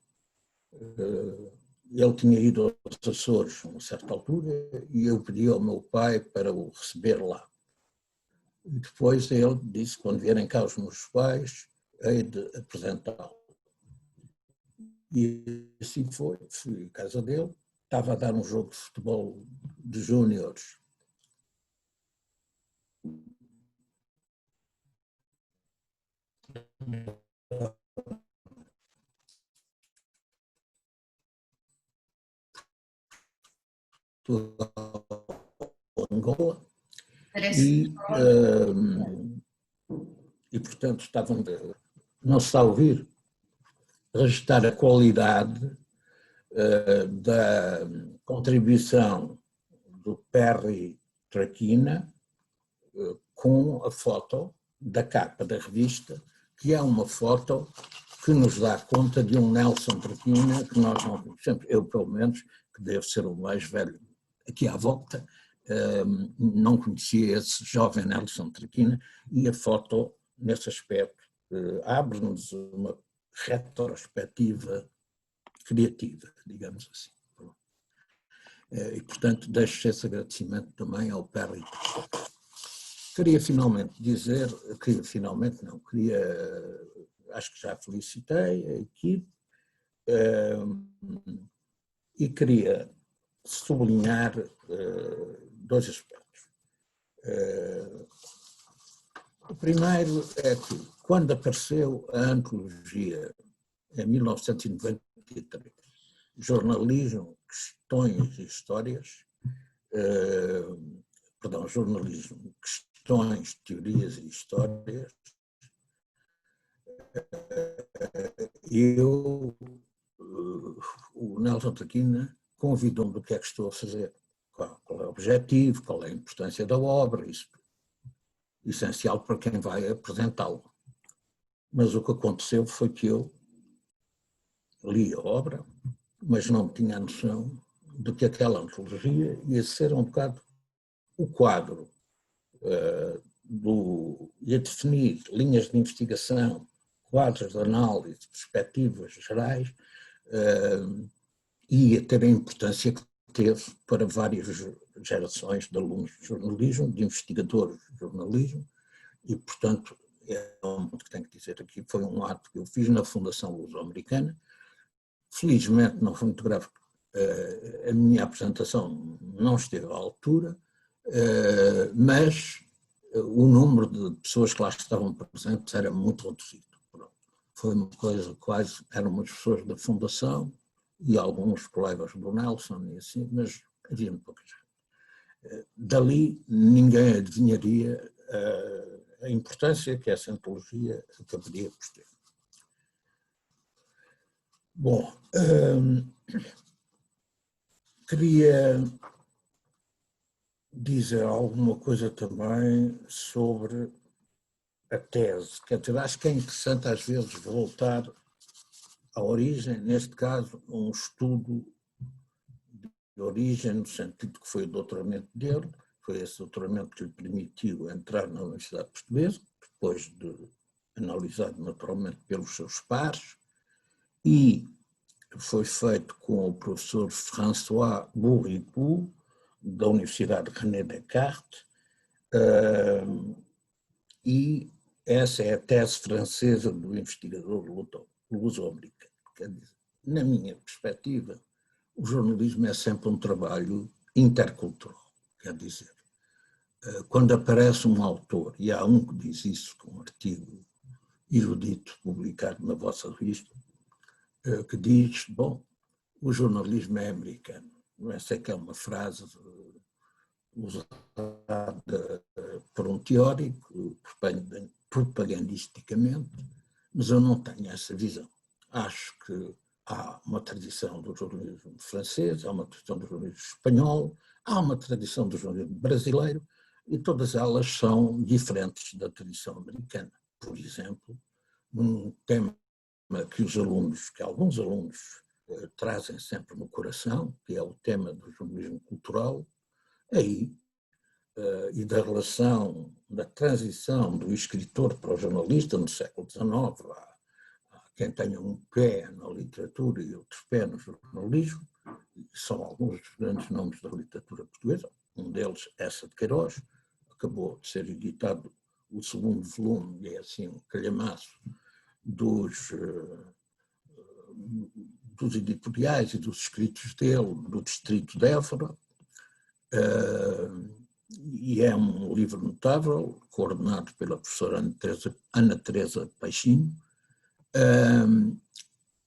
Ele tinha ido aos Açores a uma certa altura e eu pedi ao meu pai para o receber lá. E depois ele disse, quando vierem cá os meus pais, hei de apresentá-lo. E assim foi, fui à casa dele, estava a dar um jogo de futebol de júniores. Angola. E portanto estavam, não se está a ouvir, registrar a qualidade da contribuição do Perry Traquina com a foto da capa da revista, que é uma foto que nos dá conta de um Nelson Traquina que nós não conhecemos, eu pelo menos, que devo ser o mais velho aqui à volta, não conhecia esse jovem Nelson Traquina, e a foto, nesse aspecto, abre-nos uma retrospectiva criativa, digamos assim. E, portanto, deixo esse agradecimento também ao Perry. Queria finalmente dizer, acho que já felicitei a equipe, e queria sublinhar dois aspectos. O primeiro é que, quando apareceu a antologia, em 1993, Jornalismo, Questões e Histórias, jornalismo, Questões, Teorias e Histórias, o Nelson Traquina convidou-me do que é que estou a fazer, qual é o objetivo, qual é a importância da obra, isso essencial para quem vai apresentá-lo. Mas o que aconteceu foi que eu li a obra, mas não tinha a noção de que aquela antologia ia ser um bocado o quadro ia definir linhas de investigação, quadros de análise, perspectivas gerais, e ia ter a importância que teve para várias gerações de alunos de jornalismo, de investigadores de jornalismo, e, portanto, é um ponto que tenho que dizer aqui, foi um ato que eu fiz na Fundação Luso-Americana. Felizmente não foi muito grave, a minha apresentação não esteve à altura, mas o número de pessoas que lá estavam presentes era muito reduzido. Foi uma coisa, quase eram umas pessoas da Fundação e alguns colegas do Nelson e assim, mas havia muito pouca gente. Dali ninguém adivinharia a importância que essa antologia acabaria por ter. Bom, queria dizer alguma coisa também sobre a tese. Quer dizer, acho que é interessante às vezes voltar à origem, neste caso, um estudo de origem, no sentido que foi o doutoramento dele, foi esse doutoramento que lhe permitiu entrar na Universidade Portuguesa, depois de analisado naturalmente pelos seus pares, e foi feito com o professor François Bourricou, da Universidade René Descartes, e essa é a tese francesa do investigador luso-americano. Quer dizer, na minha perspectiva, o jornalismo é sempre um trabalho intercultural. Quer dizer, quando aparece um autor, e há um que diz isso com um artigo erudito publicado na vossa revista, que diz, bom, o jornalismo é americano. Não sei que é uma frase usada por um teórico, propagandisticamente, mas eu não tenho essa visão. Acho que há uma tradição do jornalismo francês, há uma tradição do jornalismo espanhol, há uma tradição do jornalismo brasileiro, e todas elas são diferentes da tradição americana. Por exemplo, num tema que alguns alunos trazem sempre no coração, que é o tema do jornalismo cultural, aí, e da relação, da transição do escritor para o jornalista no século XIX, há quem tenha um pé na literatura e outro pé no jornalismo, são alguns dos grandes nomes da literatura portuguesa, um deles, Essa de Queiroz, acabou de ser editado o segundo volume, e é assim um calhamaço dos editoriais e dos escritos dele, do distrito de Évora, e é um livro notável, coordenado pela professora Ana Teresa Peixinho,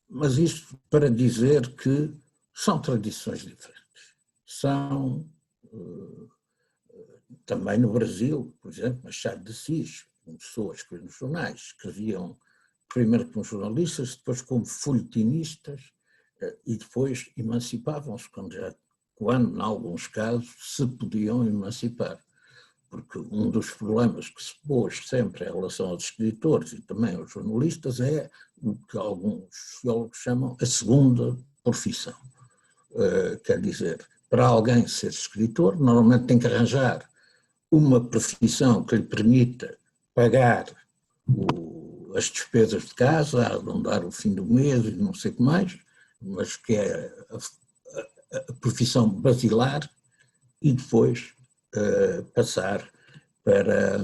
mas isto para dizer que são tradições diferentes. São, também no Brasil, por exemplo, Machado de Assis, pessoas que nos jornais escreviam primeiro como jornalistas, depois como folhetinistas, e depois emancipavam-se quando, em alguns casos, se podiam emancipar. Porque um dos problemas que se pôs sempre em relação aos escritores e também aos jornalistas é o que alguns sociólogos chamam a segunda profissão. Quer dizer, para alguém ser escritor, normalmente tem que arranjar uma profissão que lhe permita pagar as despesas de casa, arredondar o fim do mês e não sei o que mais, mas que é a profissão basilar, e depois passar para,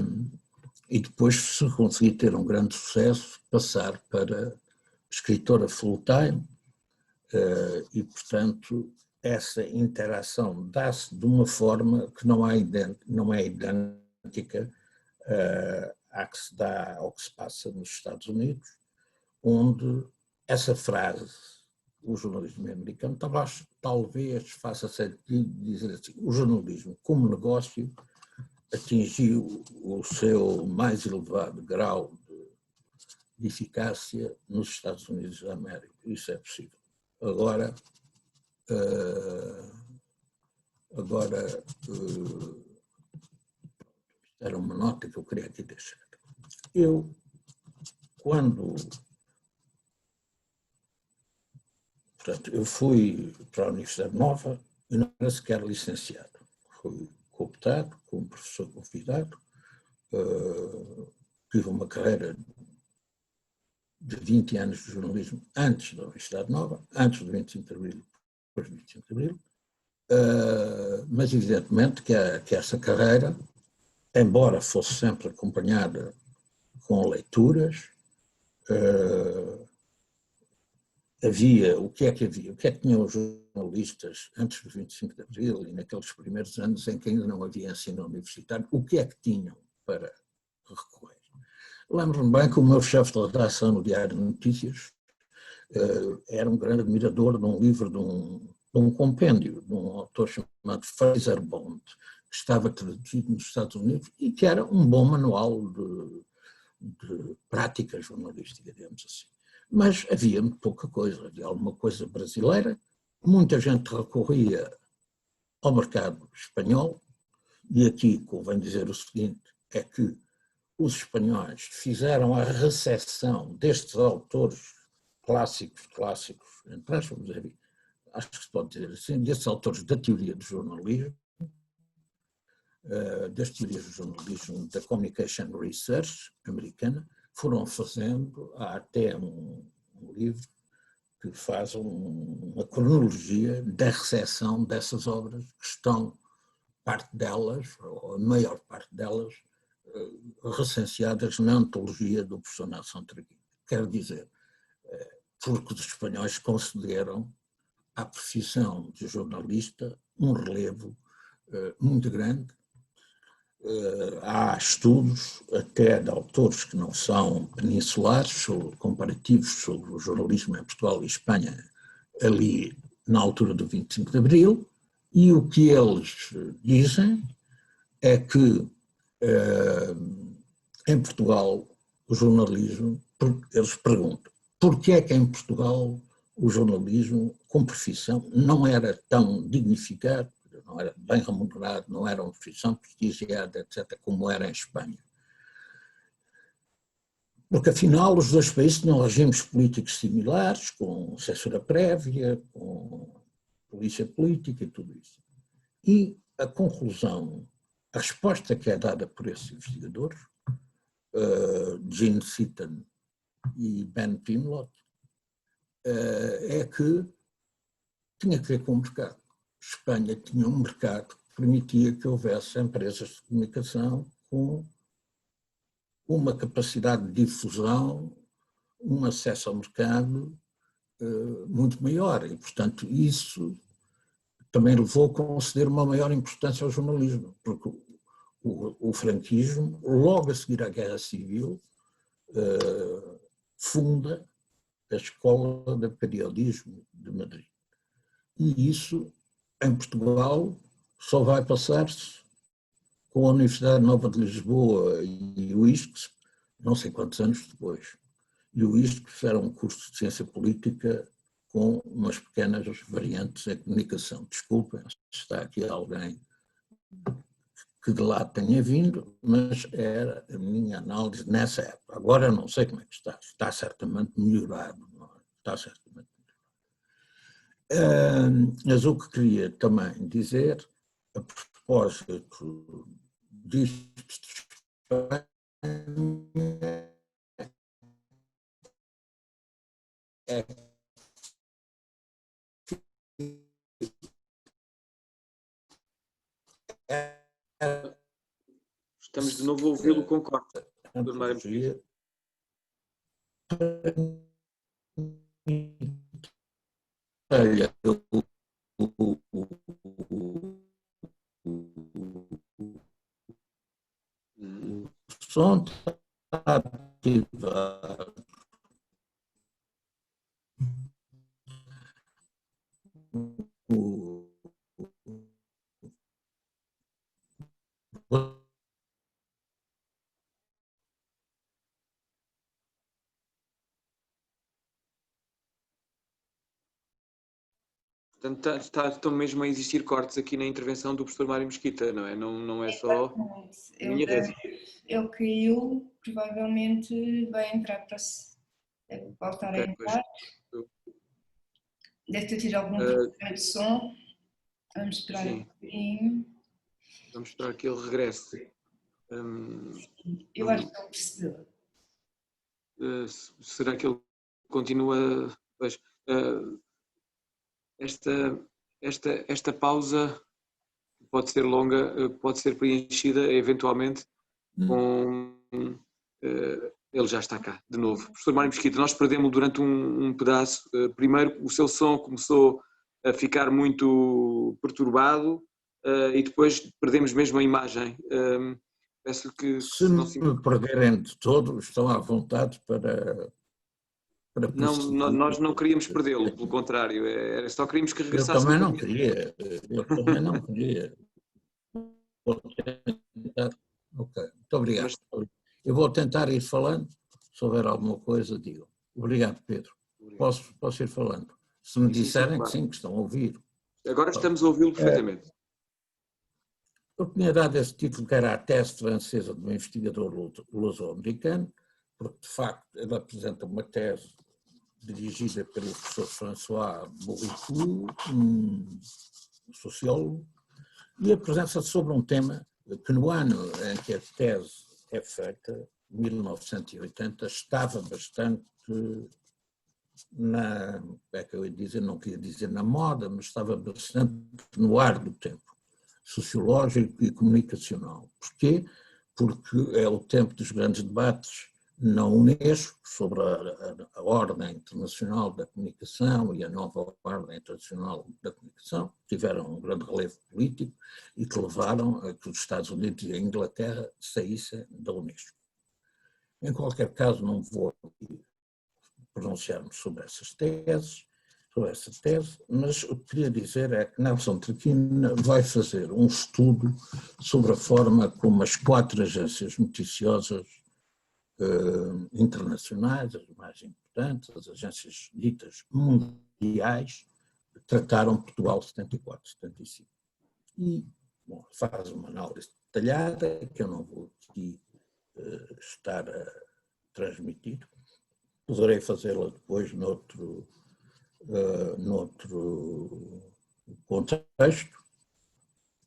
e depois, se conseguir ter um grande sucesso, passar para escritora full-time, e, portanto, essa interação dá-se de uma forma que não é idêntica à que se dá ao que se passa nos Estados Unidos, onde essa frase, o jornalismo americano, talvez faça sentido dizer assim, o jornalismo como negócio atingiu o seu mais elevado grau de eficácia nos Estados Unidos da América. Isso é possível. Agora era uma nota que eu queria aqui deixar. Eu, portanto, eu fui para a Universidade Nova Eu não era sequer licenciado. Fui cooptado como professor convidado. Tive uma carreira de 20 anos de jornalismo antes da Universidade Nova, antes do 25 de Abril, depois do 25 de Abril. Mas evidentemente que essa carreira, embora fosse sempre acompanhada com leituras, havia, o que é que havia? O que é que tinham os jornalistas antes do 25 de Abril e naqueles primeiros anos em que ainda não havia ensino universitário, o que é que tinham para recorrer? Lembro-me bem que o meu chefe de redação no Diário de Notícias era um grande admirador de um livro, de um compêndio, de um autor chamado Fraser Bond, que estava traduzido nos Estados Unidos e que era um bom manual de prática jornalística, digamos assim. Mas havia muito pouca coisa, havia alguma coisa brasileira, muita gente recorria ao mercado espanhol, e aqui convém dizer o seguinte, é que os espanhóis fizeram a recepção destes autores clássicos, entre aspas, acho que se pode dizer assim, destes autores da teoria do jornalismo, das teorias do jornalismo, da Communication Research americana, foram fazendo, há até um livro que faz uma cronologia da recepção dessas obras, que estão, parte delas, ou a maior parte delas, recenseadas na antologia do professor Nelson Traquina. Quero dizer, porque os espanhóis concederam à profissão de jornalista um relevo muito grande. Há estudos até de autores que não são peninsulares, comparativos sobre o jornalismo em Portugal e Espanha, ali na altura do 25 de Abril, e o que eles dizem é que em Portugal o jornalismo, eles perguntam, porquê é que em Portugal o jornalismo com profissão não era tão dignificado, não era bem remunerado, não era uma profissão prestigiada, etc., como era em Espanha. Porque, afinal, os dois países tinham regimes políticos similares, com censura prévia, com polícia política e tudo isso. E a conclusão, a resposta que é dada por esses investigadores, Gene Seaton e Ben Pimlott, é que tinha que ver com o mercado. Espanha tinha um mercado que permitia que houvesse empresas de comunicação com uma capacidade de difusão, um acesso ao mercado muito maior. E, portanto, isso também levou a conceder uma maior importância ao jornalismo, porque o franquismo, logo a seguir à Guerra Civil, funda a Escola de Periodismo de Madrid. E isso, em Portugal, só vai passar-se com a Universidade Nova de Lisboa e o ISCS, não sei quantos anos depois. E o ISCS era um curso de ciência política com umas pequenas variantes em comunicação. Desculpem se está aqui alguém que de lá tenha vindo, mas era a minha análise nessa época. Agora não sei como é que está. Está certamente melhorado. Está certamente melhorado. Mas o que queria também dizer, a propósito disto de Espanha, Estamos de novo a ouvi-lo com corte. Olha, o som está ativado. Portanto, estão mesmo a existir cortes aqui na intervenção do professor Mário Mesquita, não é? Não é só minha rede. Ele caiu, provavelmente vai entrar para voltar a entrar. Deve ter tido algum problema de som. Vamos esperar Sim. um bocadinho. Vamos esperar que ele regresse. Eu acho que ele percebeu. Será que ele continua? Pois, esta pausa pode ser longa, pode ser preenchida eventualmente com... ele já está cá, de novo. Professor Mário Mesquita, nós perdemos-lo durante um pedaço. Primeiro o seu som começou a ficar muito perturbado e depois perdemos mesmo a imagem. Peço que... Se me perderem de todo, estão à vontade para não, nós não queríamos perdê-lo, pelo contrário, só queríamos que regressasse. Eu também não queria. Vou tentar. Ok, muito obrigado. Eu vou tentar ir falando, se houver alguma coisa, digam. Obrigado, Pedro. Posso ir falando. Se me disserem que sim, que estão a ouvir. Agora estamos a ouvi-lo perfeitamente. Eu tinha dado esse título, que era a tese francesa de um investigador luso-americano, porque, de facto, ele apresenta uma tese dirigida pelo professor François Bourricou, sociólogo, e apresenta-se sobre um tema que no ano em que a tese é feita, 1980, estava bastante não queria dizer na moda, mas estava bastante no ar do tempo, sociológico e comunicacional. Porquê? Porque é o tempo dos grandes debates na Unesco sobre a ordem internacional da comunicação e a nova ordem internacional da comunicação, que tiveram um grande relevo político e que levaram a que os Estados Unidos e a Inglaterra saíssem da Unesco. Em qualquer caso, não vou pronunciar-me sobre essa tese, mas o que queria dizer é que Nelson Traquina vai fazer um estudo sobre a forma como as 4 agências noticiosas internacionais, as mais importantes, as agências ditas mundiais, trataram Portugal 74, 75. E faz uma análise detalhada, que eu não vou aqui estar a transmitir. Poderei fazê-la depois noutro contexto.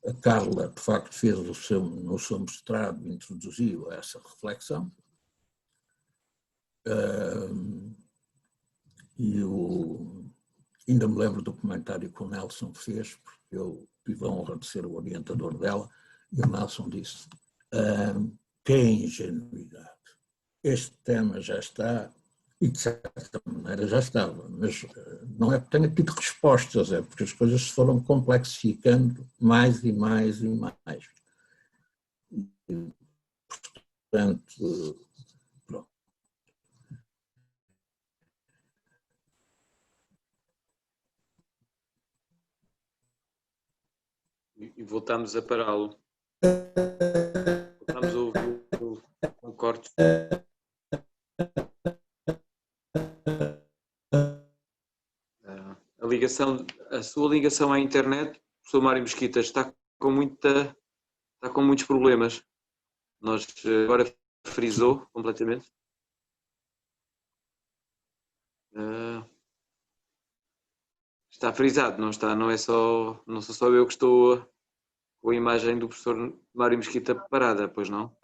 A Carla, de facto, fez no seu mestrado, introduziu essa reflexão. E ainda me lembro do comentário que o Nelson fez, porque eu tive a honra de ser o orientador dela, e o Nelson disse: que ingenuidade, este tema já está, e de certa maneira já estava, mas não é porque tenha tido respostas, é porque as coisas se foram complexificando mais e mais e mais. E, portanto, pronto. E voltamos a pará-lo. Voltamos a ouvir um corte. A sua ligação à internet, professor Mário Mesquita, está com muitos problemas. Nós agora frisou completamente. Está frisado, não está? Não sou só eu que estou com a imagem do professor Mário Mesquita parada, pois não?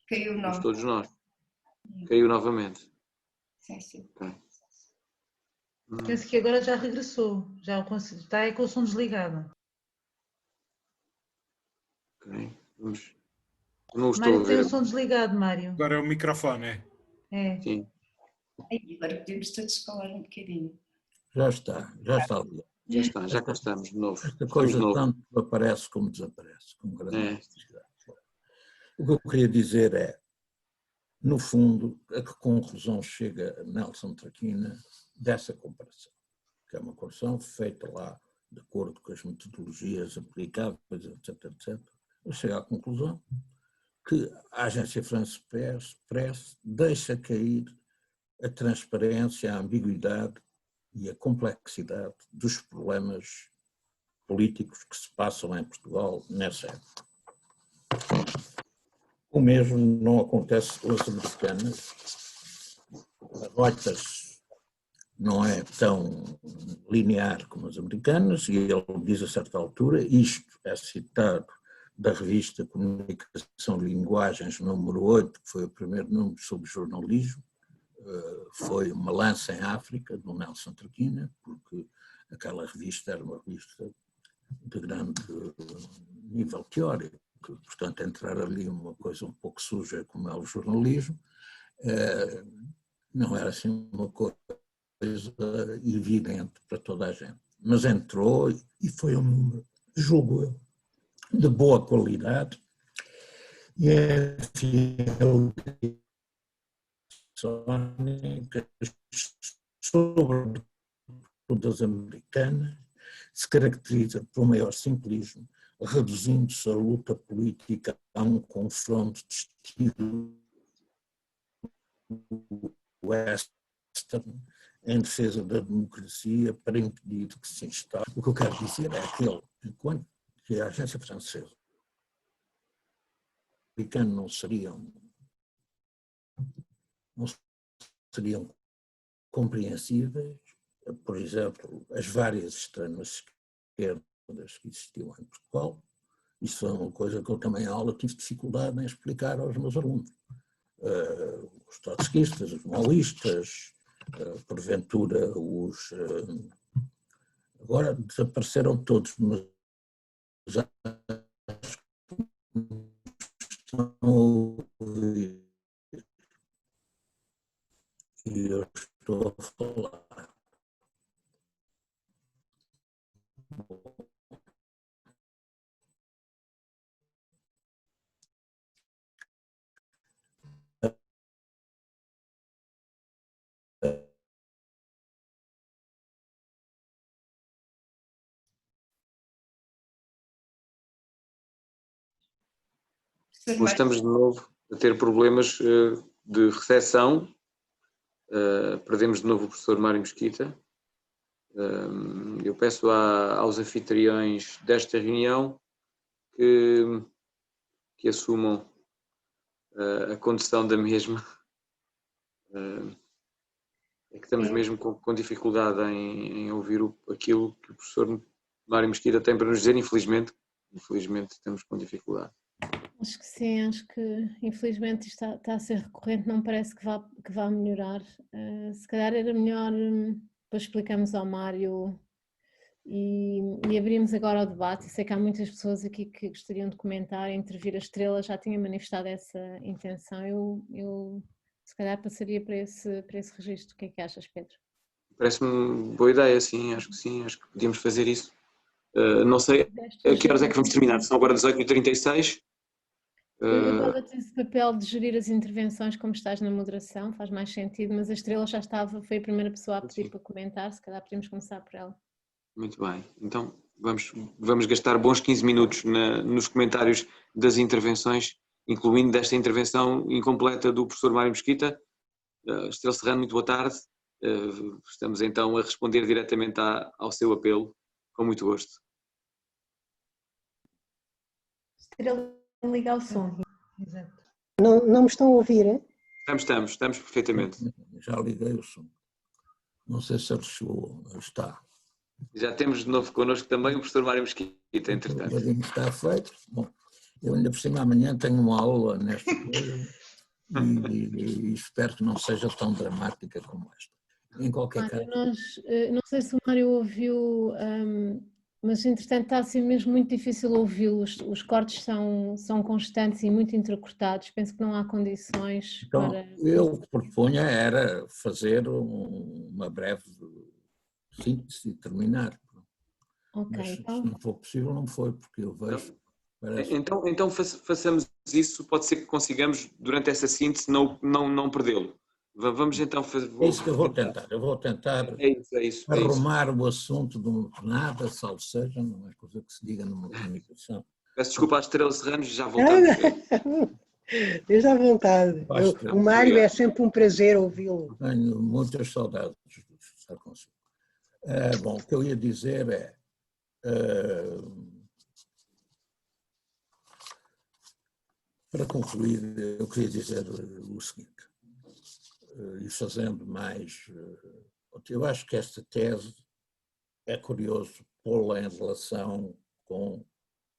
Caiu novamente. Todos nós. Caiu novamente. Sim. Okay. Penso que agora já regressou, está com o som desligado. Ok, vamos. Não estou Mário, a ver. tem o som desligado, Mário. Agora é o microfone, é? É. Sim. Agora podemos todos falar um bocadinho. Já está ali. Já cá estamos de novo. Esta coisa tanto aparece como desaparece. Como O que eu queria dizer é, no fundo, a que conclusão chega Nelson Traquina dessa comparação, que é uma comparação feita lá de acordo com as metodologias aplicáveis, etc. Eu chego à conclusão que a agência France Press deixa cair a transparência, a ambiguidade e a complexidade dos problemas políticos que se passam em Portugal nessa época. O mesmo não acontece com as americanas. A Reuters não é tão linear como as americanas, e ele diz a certa altura, isto é citado da revista Comunicação e Linguagens, número 8, que foi o primeiro número sobre jornalismo, foi uma lança em África, do Nelson Traquina, porque aquela revista era uma revista de grande nível teórico, portanto entrar ali uma coisa um pouco suja como é o jornalismo, não era assim uma coisa evidente para toda a gente, mas entrou e foi um número, julgo eu, de boa qualidade, e é fiel sobre das americanas, se caracteriza por um maior simplismo, reduzindo-se a luta política a um confronto de estilo western em defesa da democracia para impedir que se instale. O que eu quero dizer é que enquanto que a agência francesa e o americano não seriam compreensíveis, por exemplo, as várias extremas esquerdas que existiam em Portugal. Isso é uma coisa que eu também, em aula, tive dificuldade em explicar aos meus alunos. Os trotskistas, os maoístas, porventura os... agora desapareceram todos, mas e eu estou a falar. Nós estamos de novo a ter problemas de recepção. Perdemos de novo o professor Mário Mesquita. Eu peço aos anfitriões desta reunião que assumam a condução da mesma. É que estamos mesmo com dificuldade em ouvir aquilo que o professor Mário Mesquita tem para nos dizer, infelizmente estamos com dificuldade. Acho que sim, acho que infelizmente isto está a ser recorrente, não parece que vá melhorar. Se calhar era melhor, depois explicamos ao Mário e abrimos agora o debate. Eu sei que há muitas pessoas aqui que gostariam de comentar, intervir. A Estrela já tinha manifestado essa intenção, eu se calhar passaria para esse registro. O que é que achas, Pedro? Parece-me boa ideia, sim, acho que podíamos fazer isso. Não sei a que horas é que vamos terminar, são agora 18h36. Eu dava-te esse papel de gerir as intervenções como estás na moderação, faz mais sentido, mas a Estrela já foi a primeira pessoa a pedir para comentar, se calhar podemos começar por ela. Muito bem, então vamos gastar bons 15 minutos nos comentários das intervenções, incluindo desta intervenção incompleta do professor Mário Mesquita. Estrela Serrano, muito boa tarde. Estamos então a responder diretamente ao seu apelo, com muito gosto. Estrela, ligar o som. Exato. Não me estão a ouvir, é? Estamos perfeitamente. Já liguei o som. Não sei se ele chegou, está. Já temos de novo connosco também o professor Mário Mesquita, entretanto. Está feito. Bom, eu ainda por cima amanhã tenho uma aula nesta coisa e espero que não seja tão dramática como esta. Em qualquer caso. Não sei se o Mário ouviu, mas entretanto está assim mesmo muito difícil ouvi-los. Os cortes são constantes e muito entrecortados. Penso que não há condições então, para... Eu o que propunha era fazer uma breve síntese e terminar. Ok, mas então... se não for possível, não foi, porque eu vejo... Então façamos isso, pode ser que consigamos durante essa síntese não perdê-lo. Vamos então fazer... É isso que eu vou tentar. É isso. Arrumar o assunto de nada, salvo seja, não é coisa que se diga numa comunicação. Peço desculpa à Estrela Serrano, já voltamos. Esteja à vontade. O Mário é sempre um prazer ouvi-lo. Tenho muitas saudades de estar consigo. Bom, o que eu ia dizer é... para concluir, eu queria dizer o seguinte, e fazendo mais... Eu acho que esta tese é curioso pô-la em relação com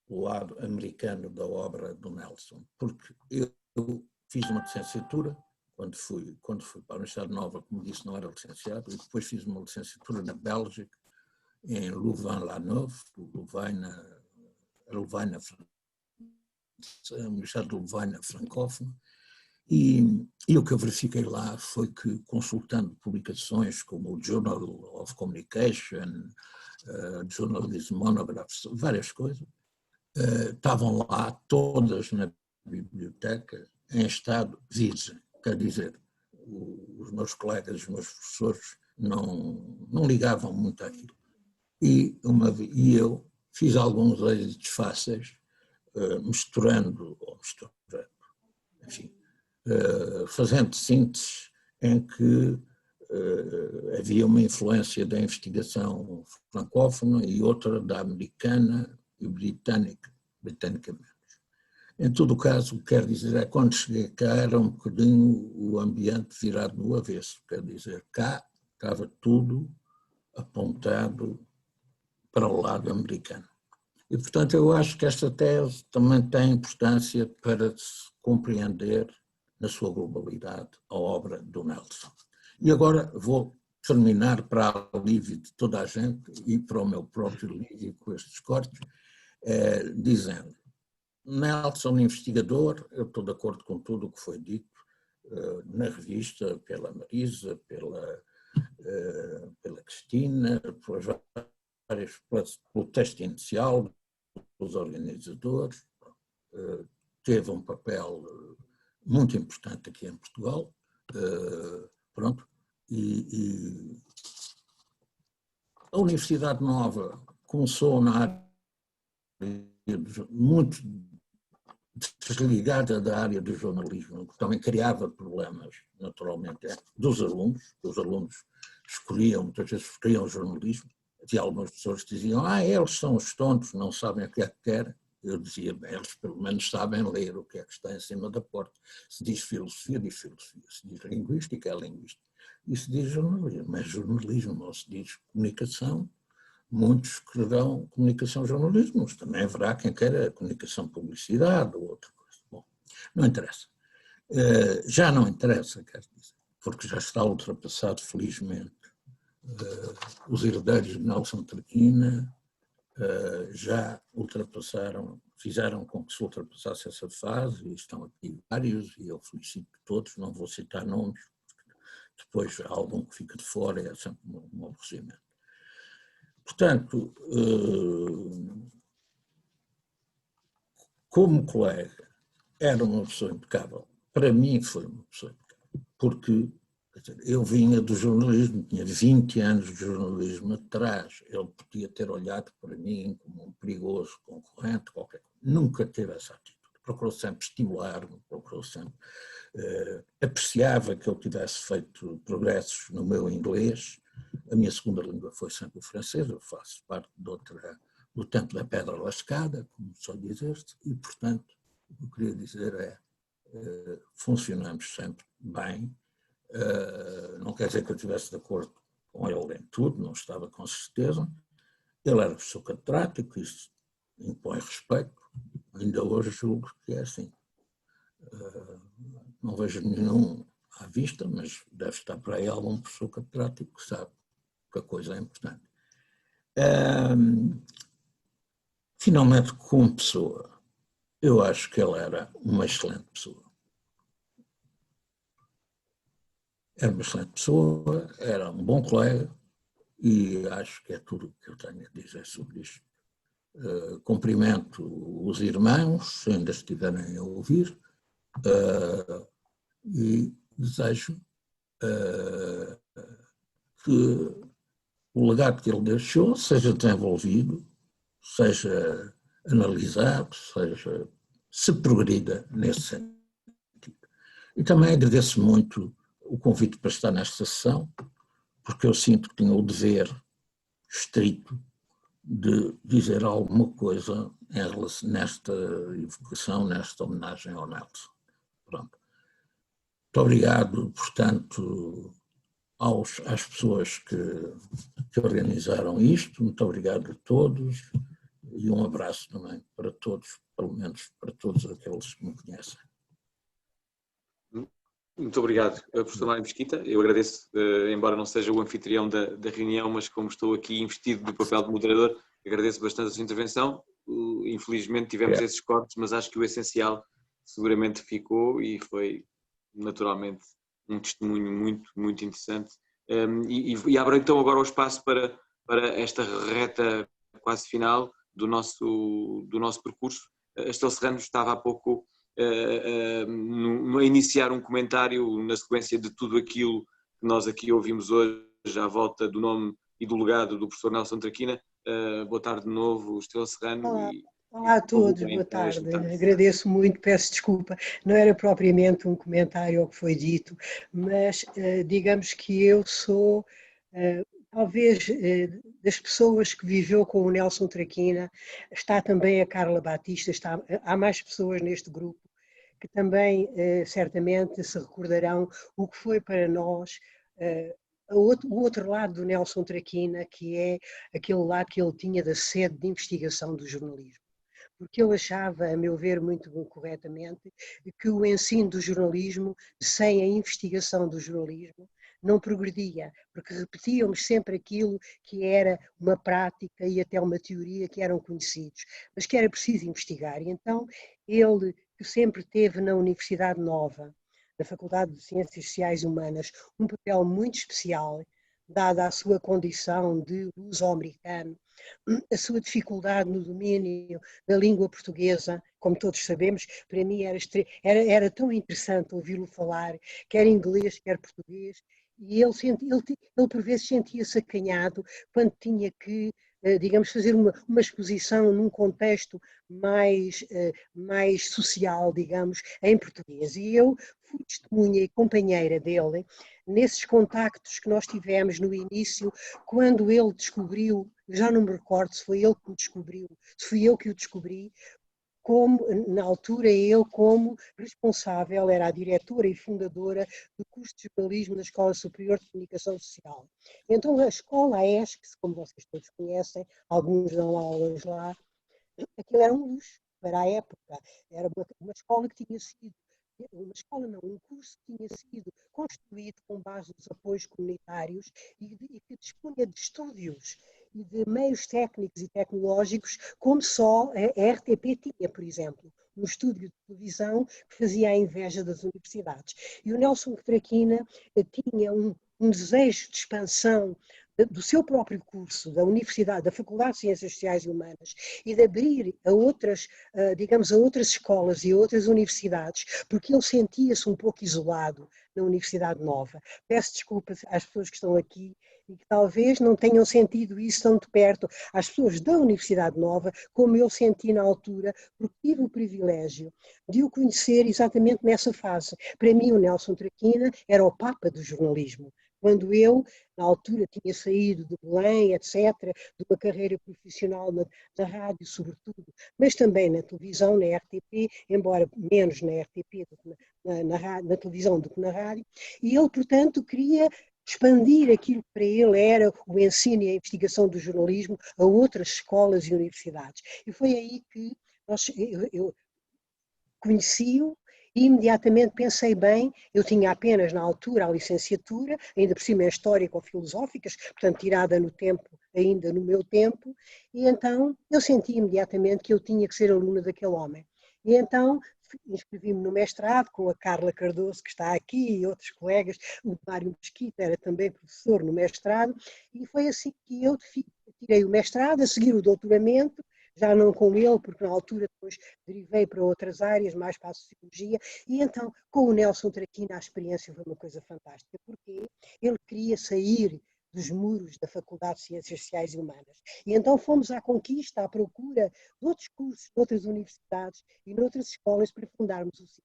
o lado americano da obra do Nelson, porque eu fiz uma licenciatura, quando fui para a Universidade Nova, como disse, não era licenciado, e depois fiz uma licenciatura na Bélgica, em Louvain-la-Neuve, a Universidade de Louvain francófona, e o que eu verifiquei lá foi que, consultando publicações como o Journal of Communication, Journalism Monographs, várias coisas, estavam lá todas na biblioteca em estado virgem, quer dizer, os meus colegas, os meus professores não ligavam muito àquilo. E eu fiz alguns êxitos fáceis, misturando, enfim, fazendo síntese em que havia uma influência da investigação francófona e outra da americana e britânica menos. Em todo o caso, o que quero dizer é que quando cheguei cá era um bocadinho o ambiente virado do avesso, quer dizer, cá estava tudo apontado para o lado americano. E, portanto, eu acho que esta tese também tem importância para se compreender, na sua globalidade, a obra do Nelson. E agora vou terminar, para alívio de toda a gente e para o meu próprio alívio com estes cortes, dizendo: Nelson, investigador, eu estou de acordo com tudo o que foi dito na revista, pela Marisa, pela Cristina, pelo texto inicial dos organizadores, teve um papel muito importante aqui em Portugal, pronto, e a Universidade Nova começou na área muito desligada da área do jornalismo, que também criava problemas, naturalmente, dos alunos. Os alunos muitas vezes escolhiam o jornalismo. Havia algumas pessoas que diziam: eles são os tontos, não sabem o que é que querem. Eu dizia: bem, eles pelo menos sabem ler o que é que está em cima da porta. Se diz filosofia, diz filosofia. Se diz linguística, é linguística. E se diz jornalismo, é jornalismo. Ou se diz comunicação, muitos escreverão comunicação-jornalismo, mas também haverá quem queira comunicação-publicidade ou outra coisa. Bom, não interessa. Já não interessa, quer dizer, porque já está ultrapassado, felizmente. Os herdeiros de Nelson Traquina já ultrapassaram, fizeram com que se ultrapassasse essa fase, e estão aqui vários, e eu felicito todos, não vou citar nomes, porque depois há algum que fica de fora, é sempre um aborrecimento. Portanto, como colega, era uma pessoa impecável. Para mim foi uma pessoa impecável, porque eu vinha do jornalismo, tinha 20 anos de jornalismo atrás, ele podia ter olhado para mim como um perigoso concorrente, qualquer coisa. Nunca teve essa atitude. Procurou sempre estimular-me, procurou sempre, apreciava que eu tivesse feito progressos no meu inglês. A minha segunda língua foi sempre o francês, eu faço parte do tempo da pedra lascada, como só dizeste, e, portanto, o que eu queria dizer é funcionamos sempre bem. Não quer dizer que eu estivesse de acordo com ele em tudo, não estava com certeza. Ele era professor catedrático, isso impõe respeito, ainda hoje julgo que é assim. Não vejo nenhum à vista, mas deve estar por aí algum professor catedrático que sabe que a coisa é importante. Finalmente, como pessoa, eu acho que ele era uma excelente pessoa. Era uma excelente pessoa, era um bom colega, e acho que é tudo o que eu tenho a dizer sobre isto. Cumprimento os irmãos, se ainda estiverem a ouvir, e desejo que o legado que ele deixou seja desenvolvido, seja analisado, se progrida nesse sentido. E também agradeço muito o convite para estar nesta sessão, porque eu sinto que tinha o dever estrito de dizer alguma coisa em relação, nesta evocação, nesta homenagem ao Nelson. Pronto. Muito obrigado, portanto, às pessoas que organizaram isto. Muito obrigado a todos e um abraço também para todos, pelo menos para todos aqueles que me conhecem. Muito obrigado, professor Mário Mesquita. Eu agradeço, embora não seja o anfitrião da reunião, mas como estou aqui investido do papel de moderador, agradeço bastante a sua intervenção. Infelizmente tivemos esses cortes, mas acho que o essencial seguramente ficou e foi naturalmente um testemunho muito, muito interessante. E abro então agora o espaço para esta reta quase final do nosso percurso. A Estela Serrano estava há pouco a iniciar um comentário na sequência de tudo aquilo que nós aqui ouvimos hoje à volta do nome e do legado do professor Nelson Traquina. Boa tarde de novo, Estela Serrano. Olá a todos, boa tarde. Agradeço muito, peço desculpa, não era propriamente um comentário ao que foi dito, mas digamos que eu sou, talvez, das pessoas que viveu com o Nelson Traquina. Está também a Carla Batista, há mais pessoas neste grupo que também certamente se recordarão o que foi para nós o outro lado do Nelson Traquina, que é aquele lado que ele tinha da sede de investigação do jornalismo. Porque ele achava, a meu ver muito corretamente, que o ensino do jornalismo, sem a investigação do jornalismo, não progredia, porque repetíamos sempre aquilo que era uma prática e até uma teoria que eram conhecidos, mas que era preciso investigar. E então ele, que sempre teve na Universidade Nova, na Faculdade de Ciências Sociais e Humanas, um papel muito especial, dada a sua condição de luso-americano, a sua dificuldade no domínio da língua portuguesa, como todos sabemos, para mim era tão interessante ouvi-lo falar, quer inglês, quer português, e ele por vezes sentia-se acanhado quando tinha que, digamos, fazer uma exposição num contexto mais social, digamos, em português. E eu fui testemunha e companheira dele nesses contactos que nós tivemos no início, quando ele descobriu, já não me recordo se foi ele que me descobriu, se fui eu que o descobri, como, na altura, ele como responsável, era a diretora e fundadora do curso de jornalismo na Escola Superior de Comunicação Social. Então a escola, a ESC, como vocês todos conhecem, alguns dão aulas lá, aquilo era um luxo para a época, era uma escola que tinha sido, um curso que tinha sido construído com base nos apoios comunitários e que dispunha de estúdios e de meios técnicos e tecnológicos como só a RTP tinha, por exemplo, um estúdio de televisão que fazia a inveja das universidades. E o Nelson Traquina tinha um desejo de expansão do seu próprio curso, da Universidade, da Faculdade de Ciências Sociais e Humanas, e de abrir a outras, digamos, a outras escolas e a outras universidades, porque ele sentia-se um pouco isolado na Universidade Nova. Peço desculpas às pessoas que estão aqui e que talvez não tenham sentido isso tão de perto, às pessoas da Universidade Nova, como eu senti na altura, porque tive o privilégio de o conhecer exatamente nessa fase. Para mim, o Nelson Traquina era o papa do jornalismo. Quando eu, na altura, tinha saído de Belém, etc., de uma carreira profissional na rádio, sobretudo, mas também na televisão, na RTP, embora menos na RTP do que na televisão do que na rádio, e ele, portanto, queria expandir aquilo que para ele era o ensino e a investigação do jornalismo a outras escolas e universidades. E foi aí que eu conheci-o e imediatamente pensei bem, eu tinha apenas na altura a licenciatura, ainda por cima em histórico-filosóficas, portanto tirada no tempo, ainda no meu tempo, e então eu senti imediatamente que eu tinha que ser aluna daquele homem. E então inscrevi-me no mestrado com a Carla Cardoso, que está aqui, e outros colegas, o Mário Mesquita era também professor no mestrado, e foi assim que eu tirei o mestrado, a seguir o doutoramento, já não com ele, porque na altura depois derivei para outras áreas, mais para a sociologia, e então com o Nelson Traquina a experiência foi uma coisa fantástica, porque ele queria sair dos muros da Faculdade de Ciências Sociais e Humanas. E então fomos à conquista, à procura de outros cursos, de outras universidades e de outras escolas para fundarmos o CIS.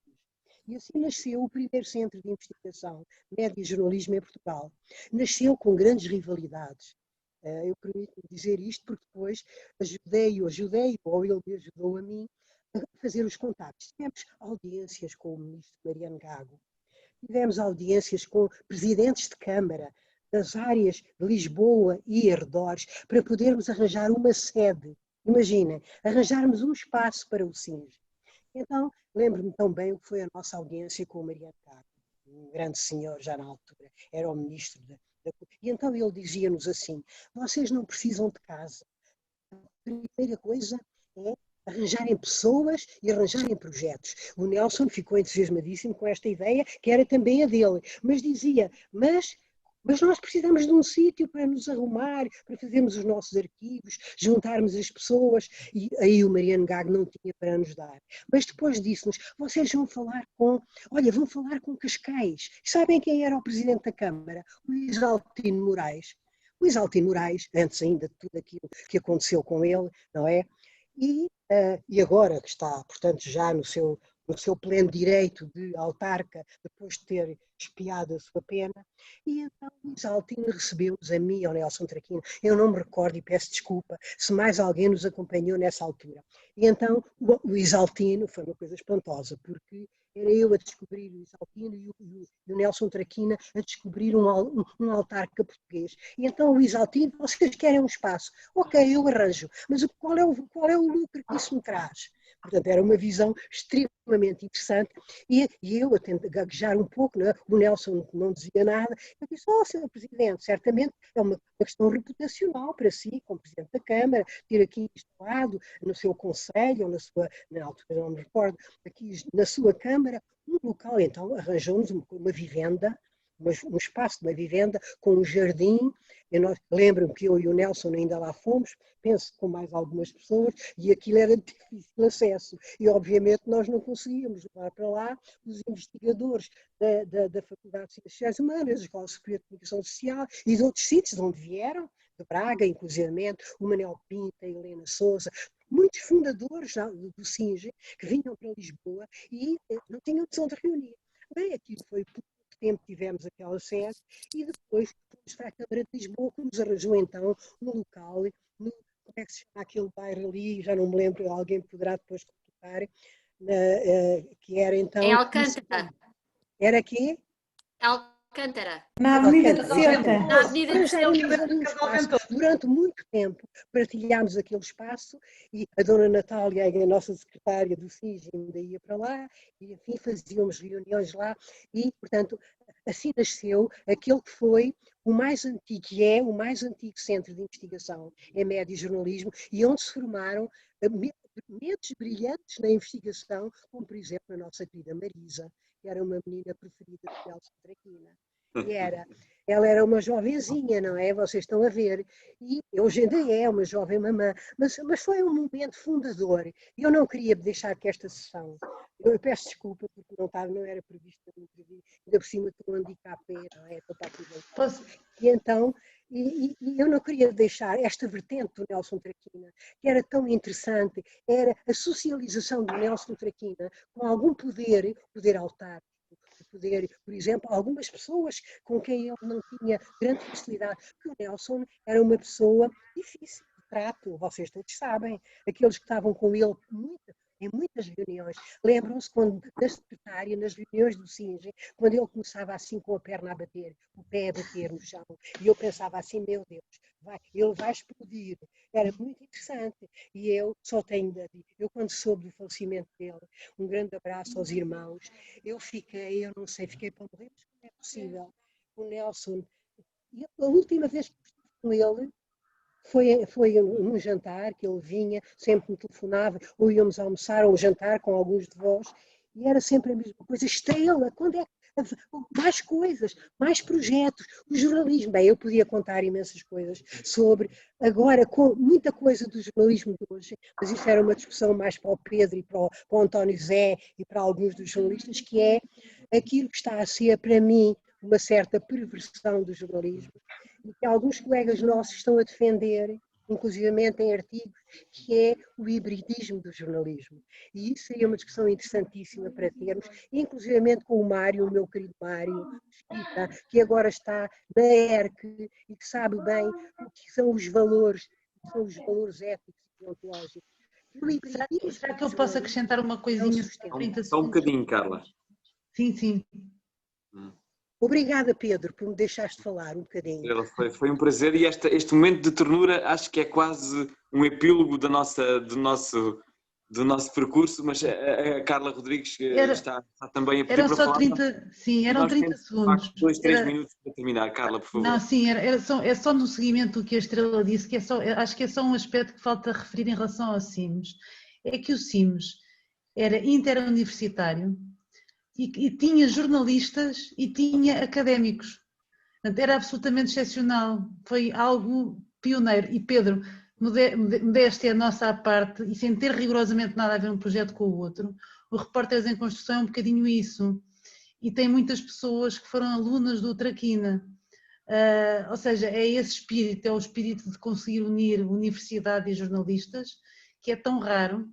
E assim nasceu o primeiro centro de investigação, média e jornalismo em Portugal. Nasceu com grandes rivalidades. Eu permito-me dizer isto porque depois ajudei, ou ele me ajudou a mim, a fazer os contactos. Tivemos audiências com o ministro Mariano Gago, tivemos audiências com presidentes de Câmara das áreas de Lisboa e arredores para podermos arranjar uma sede. Imaginem, arranjarmos um espaço para o SINJ. Então, lembro-me tão bem o que foi a nossa audiência com o Mariano Gago, um grande senhor já na altura, era o ministro da e então ele dizia-nos assim, vocês não precisam de casa. A primeira coisa é arranjarem pessoas e arranjarem projetos. O Nelson ficou entusiasmadíssimo com esta ideia, que era também a dele, mas dizia, mas nós precisamos de um sítio para nos arrumar, para fazermos os nossos arquivos, juntarmos as pessoas, e aí o Mariano Gago não tinha para nos dar. Mas depois disse-nos, vocês vão falar com Cascais. Sabem quem era o Presidente da Câmara? O Isaltino Moraes. O Isaltino Moraes, antes ainda de tudo aquilo que aconteceu com ele, não é? E agora que está, portanto, já no seu pleno direito de autarca, depois de ter expiado a sua pena, e então o Isaltino recebeu-nos a mim e ao Nelson Traquina. Eu não me recordo e peço desculpa se mais alguém nos acompanhou nessa altura. E então o Isaltino foi uma coisa espantosa, porque era eu a descobrir o Isaltino e o Nelson Traquina a descobrir um autarca português. E então o Isaltino, vocês querem um espaço? Ok, eu arranjo, mas qual é o lucro que isso me traz? Portanto, era uma visão extremamente interessante e eu, a tentar gaguejar um pouco, não é? O Nelson não dizia nada, eu disse, Sr. Presidente, certamente é uma questão reputacional para si, como Presidente da Câmara, ter aqui instalado no seu conselho, ou na altura não me recordo, aqui na sua Câmara, um local, então arranjou-nos uma vivenda, um espaço de uma vivenda com um jardim. Lembro-me que eu e o Nelson ainda lá fomos, penso com mais algumas pessoas, e aquilo era de difícil acesso. E obviamente nós não conseguíamos levar para lá os investigadores da Faculdade de Ciências Sociais Humanas, da Escola Superior de Comunicação Social e de outros sítios de onde vieram, de Braga, inclusivamente, o Manel Pinta, a Helena Sousa, muitos fundadores do SINJ que vinham para Lisboa e não tinham de onde reunir. Bem, aquilo foi tempo tivemos aquela sede e depois fomos para a Câmara de Lisboa, que nos arranjou então um local, como é que se chama aquele bairro ali, já não me lembro, alguém poderá depois colocar, que era então... Em Alcântara. Era aqui? Alcântara. Na Avenida de Ceuta. Na Avenida de Ceuta. Durante muito tempo partilhámos aquele espaço e a Dona Natália, a nossa secretária do SINJ, ainda ia para lá e, enfim, fazíamos reuniões lá e, portanto, assim nasceu aquele que foi o mais antigo, que é o mais antigo centro de investigação em média e jornalismo e onde se formaram mentes brilhantes na investigação, como, por exemplo, a nossa querida Marisa, que era uma menina preferida de Nelson Traquina. Ela era uma jovenzinha, não é? Vocês estão a ver. E hoje ainda é uma jovem mamã. Mas foi um momento fundador. E eu não queria deixar que esta sessão... Eu peço desculpa porque não era prevista no entrevista. Ainda por cima estou um handicapé, não é? E então... E eu não queria deixar esta vertente do Nelson Traquina, que era tão interessante, era a socialização do Nelson Traquina com algum poder autárquico, poder, por exemplo, algumas pessoas com quem ele não tinha grande facilidade, porque o Nelson era uma pessoa difícil de trato, vocês todos sabem, aqueles que estavam com ele em muitas reuniões. Lembram-se quando, na secretária, nas reuniões do SINJ, quando ele começava assim com a perna a bater, o pé a bater no chão, e eu pensava assim, meu Deus, ele vai explodir. Era muito interessante. E eu só tenho de dizer, eu quando soube do falecimento dele, um grande abraço aos irmãos, eu fiquei para morrer, mas como é possível? O Nelson, a última vez que estive com ele, foi num jantar que ele vinha, sempre me telefonava, ou íamos almoçar ou jantar com alguns de vós, e era sempre a mesma coisa, Estrela, quando é mais coisas, mais projetos, o jornalismo, bem, eu podia contar imensas coisas sobre, agora, com muita coisa do jornalismo de hoje, mas isso era uma discussão mais para o Pedro e para o António Zé e para alguns dos jornalistas, que é aquilo que está a ser, para mim, uma certa perversão do jornalismo, e que alguns colegas nossos estão a defender, inclusivamente em artigos, que é o hibridismo do jornalismo. E isso seria uma discussão interessantíssima para termos, inclusivamente com o Mário, o meu querido Mário, que agora está na ERC e que sabe bem o que são os valores éticos e ontológicos. Será que eu posso acrescentar uma coisinha? Só um bocadinho, Carla. Sim, sim. Obrigada, Pedro, por me deixaste falar um bocadinho. Foi um prazer e este momento de ternura acho que é quase um epílogo do nosso percurso, mas a Carla Rodrigues está também a pedir para falar. Eram 30 segundos. 2, 3 minutos para terminar. Carla, por favor. Não, sim, é só no seguimento do que a Estrela disse, que acho que é só um aspecto que falta referir em relação ao CIMES. É que o CIMES era interuniversitário e tinha jornalistas e tinha académicos. Portanto, era absolutamente excepcional. Foi algo pioneiro. E Pedro, modéstia a nossa à parte, e sem ter rigorosamente nada a ver um projeto com o outro, o Repórteres em Construção é um bocadinho isso. E tem muitas pessoas que foram alunas do Traquina. Ou seja, é esse espírito, é o espírito de conseguir unir universidade e jornalistas, que é tão raro,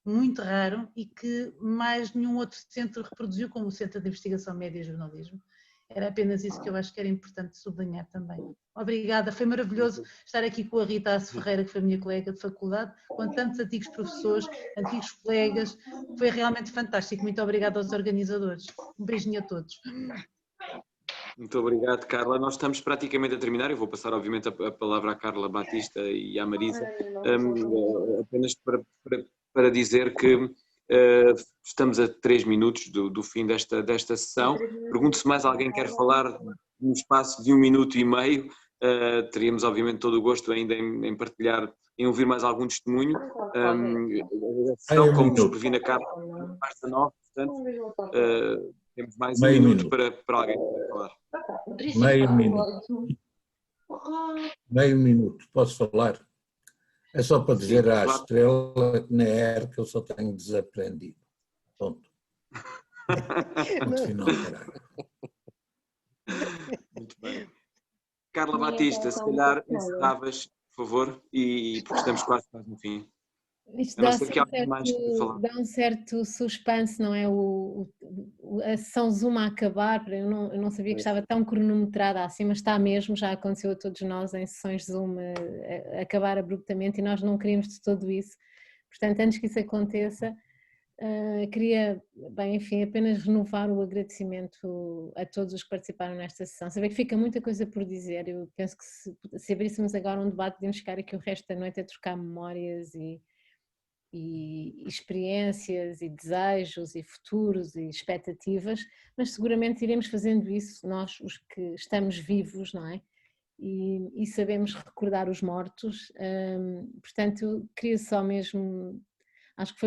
muito raro, e que mais nenhum outro centro reproduziu, como o Centro de Investigação Média e Jornalismo. Era apenas isso que eu acho que era importante sublinhar também. Obrigada, foi maravilhoso estar aqui com a Rita Ace Ferreira, que foi minha colega de faculdade, com tantos antigos professores, antigos colegas, foi realmente fantástico. Muito obrigada aos organizadores. Um beijinho a todos. Muito obrigado, Carla. Nós estamos praticamente a terminar. Eu vou passar, obviamente, a palavra à Carla Batista e à Marisa, apenas para dizer que estamos a 3 minutos do fim desta sessão. Pergunto se mais alguém quer falar num espaço de 1 minuto e meio. Teríamos, obviamente, todo o gosto ainda em partilhar, em ouvir mais algum testemunho. A sessão, como nos previne a Carla, basta 9, portanto, temos mais meio 1 minuto para alguém falar. Meio minuto. Meio minuto, posso falar? É só para dizer à Estrela que na ERC eu só tenho desaprendido. Ponto. Ponto final, caralho. Muito bem. Carla Batista, se calhar encerravas, por favor, e porque estamos quase no fim. Isto dá um certo suspense, não é? A sessão Zoom a acabar, eu não sabia que estava tão cronometrada assim, mas está mesmo, já aconteceu a todos nós em sessões Zoom acabar abruptamente e nós não queríamos de todo isso. Portanto, antes que isso aconteça, queria, bem, enfim, apenas renovar o agradecimento a todos os que participaram nesta sessão. Saber que fica muita coisa por dizer, eu penso que se abríssemos agora um debate, podíamos ficar aqui o resto da noite a trocar memórias e experiências e desejos e futuros e expectativas, mas seguramente iremos fazendo isso nós, os que estamos vivos, não é? E sabemos recordar os mortos, portanto queria só mesmo, acho que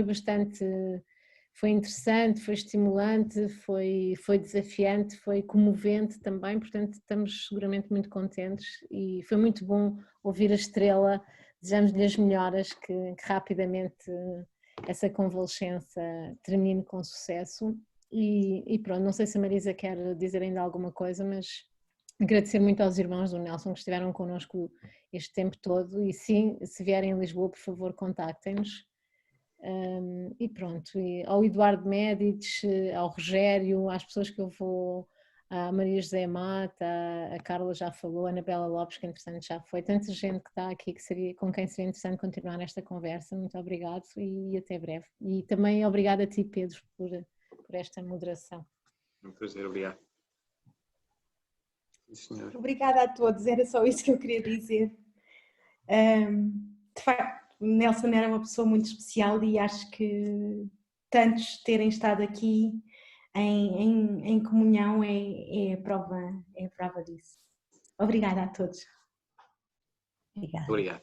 foi interessante, foi estimulante, foi desafiante, foi comovente também, portanto estamos seguramente muito contentes e foi muito bom ouvir a Estrela. Desejamos-lhe as melhoras, que rapidamente essa convalescença termine com sucesso e pronto, não sei se a Marisa quer dizer ainda alguma coisa, mas agradecer muito aos irmãos do Nelson que estiveram connosco este tempo todo e sim, se vierem a Lisboa, por favor, contactem-nos. E pronto, e ao Eduardo Médici, ao Rogério, às pessoas que eu vou... A Maria José Mata, a Carla já falou, a Anabela Lopes, que interessante já foi, tanta gente que está aqui com quem seria interessante continuar nesta conversa, muito obrigado e até breve. E também obrigada a ti, Pedro, por esta moderação. Um prazer, obrigado. Sim, senhor. Obrigada a todos, era só isso que eu queria dizer. De facto, Nelson era uma pessoa muito especial e acho que tantos terem estado aqui em comunhão é a prova disso. Obrigada a todos. Obrigado. Obrigada.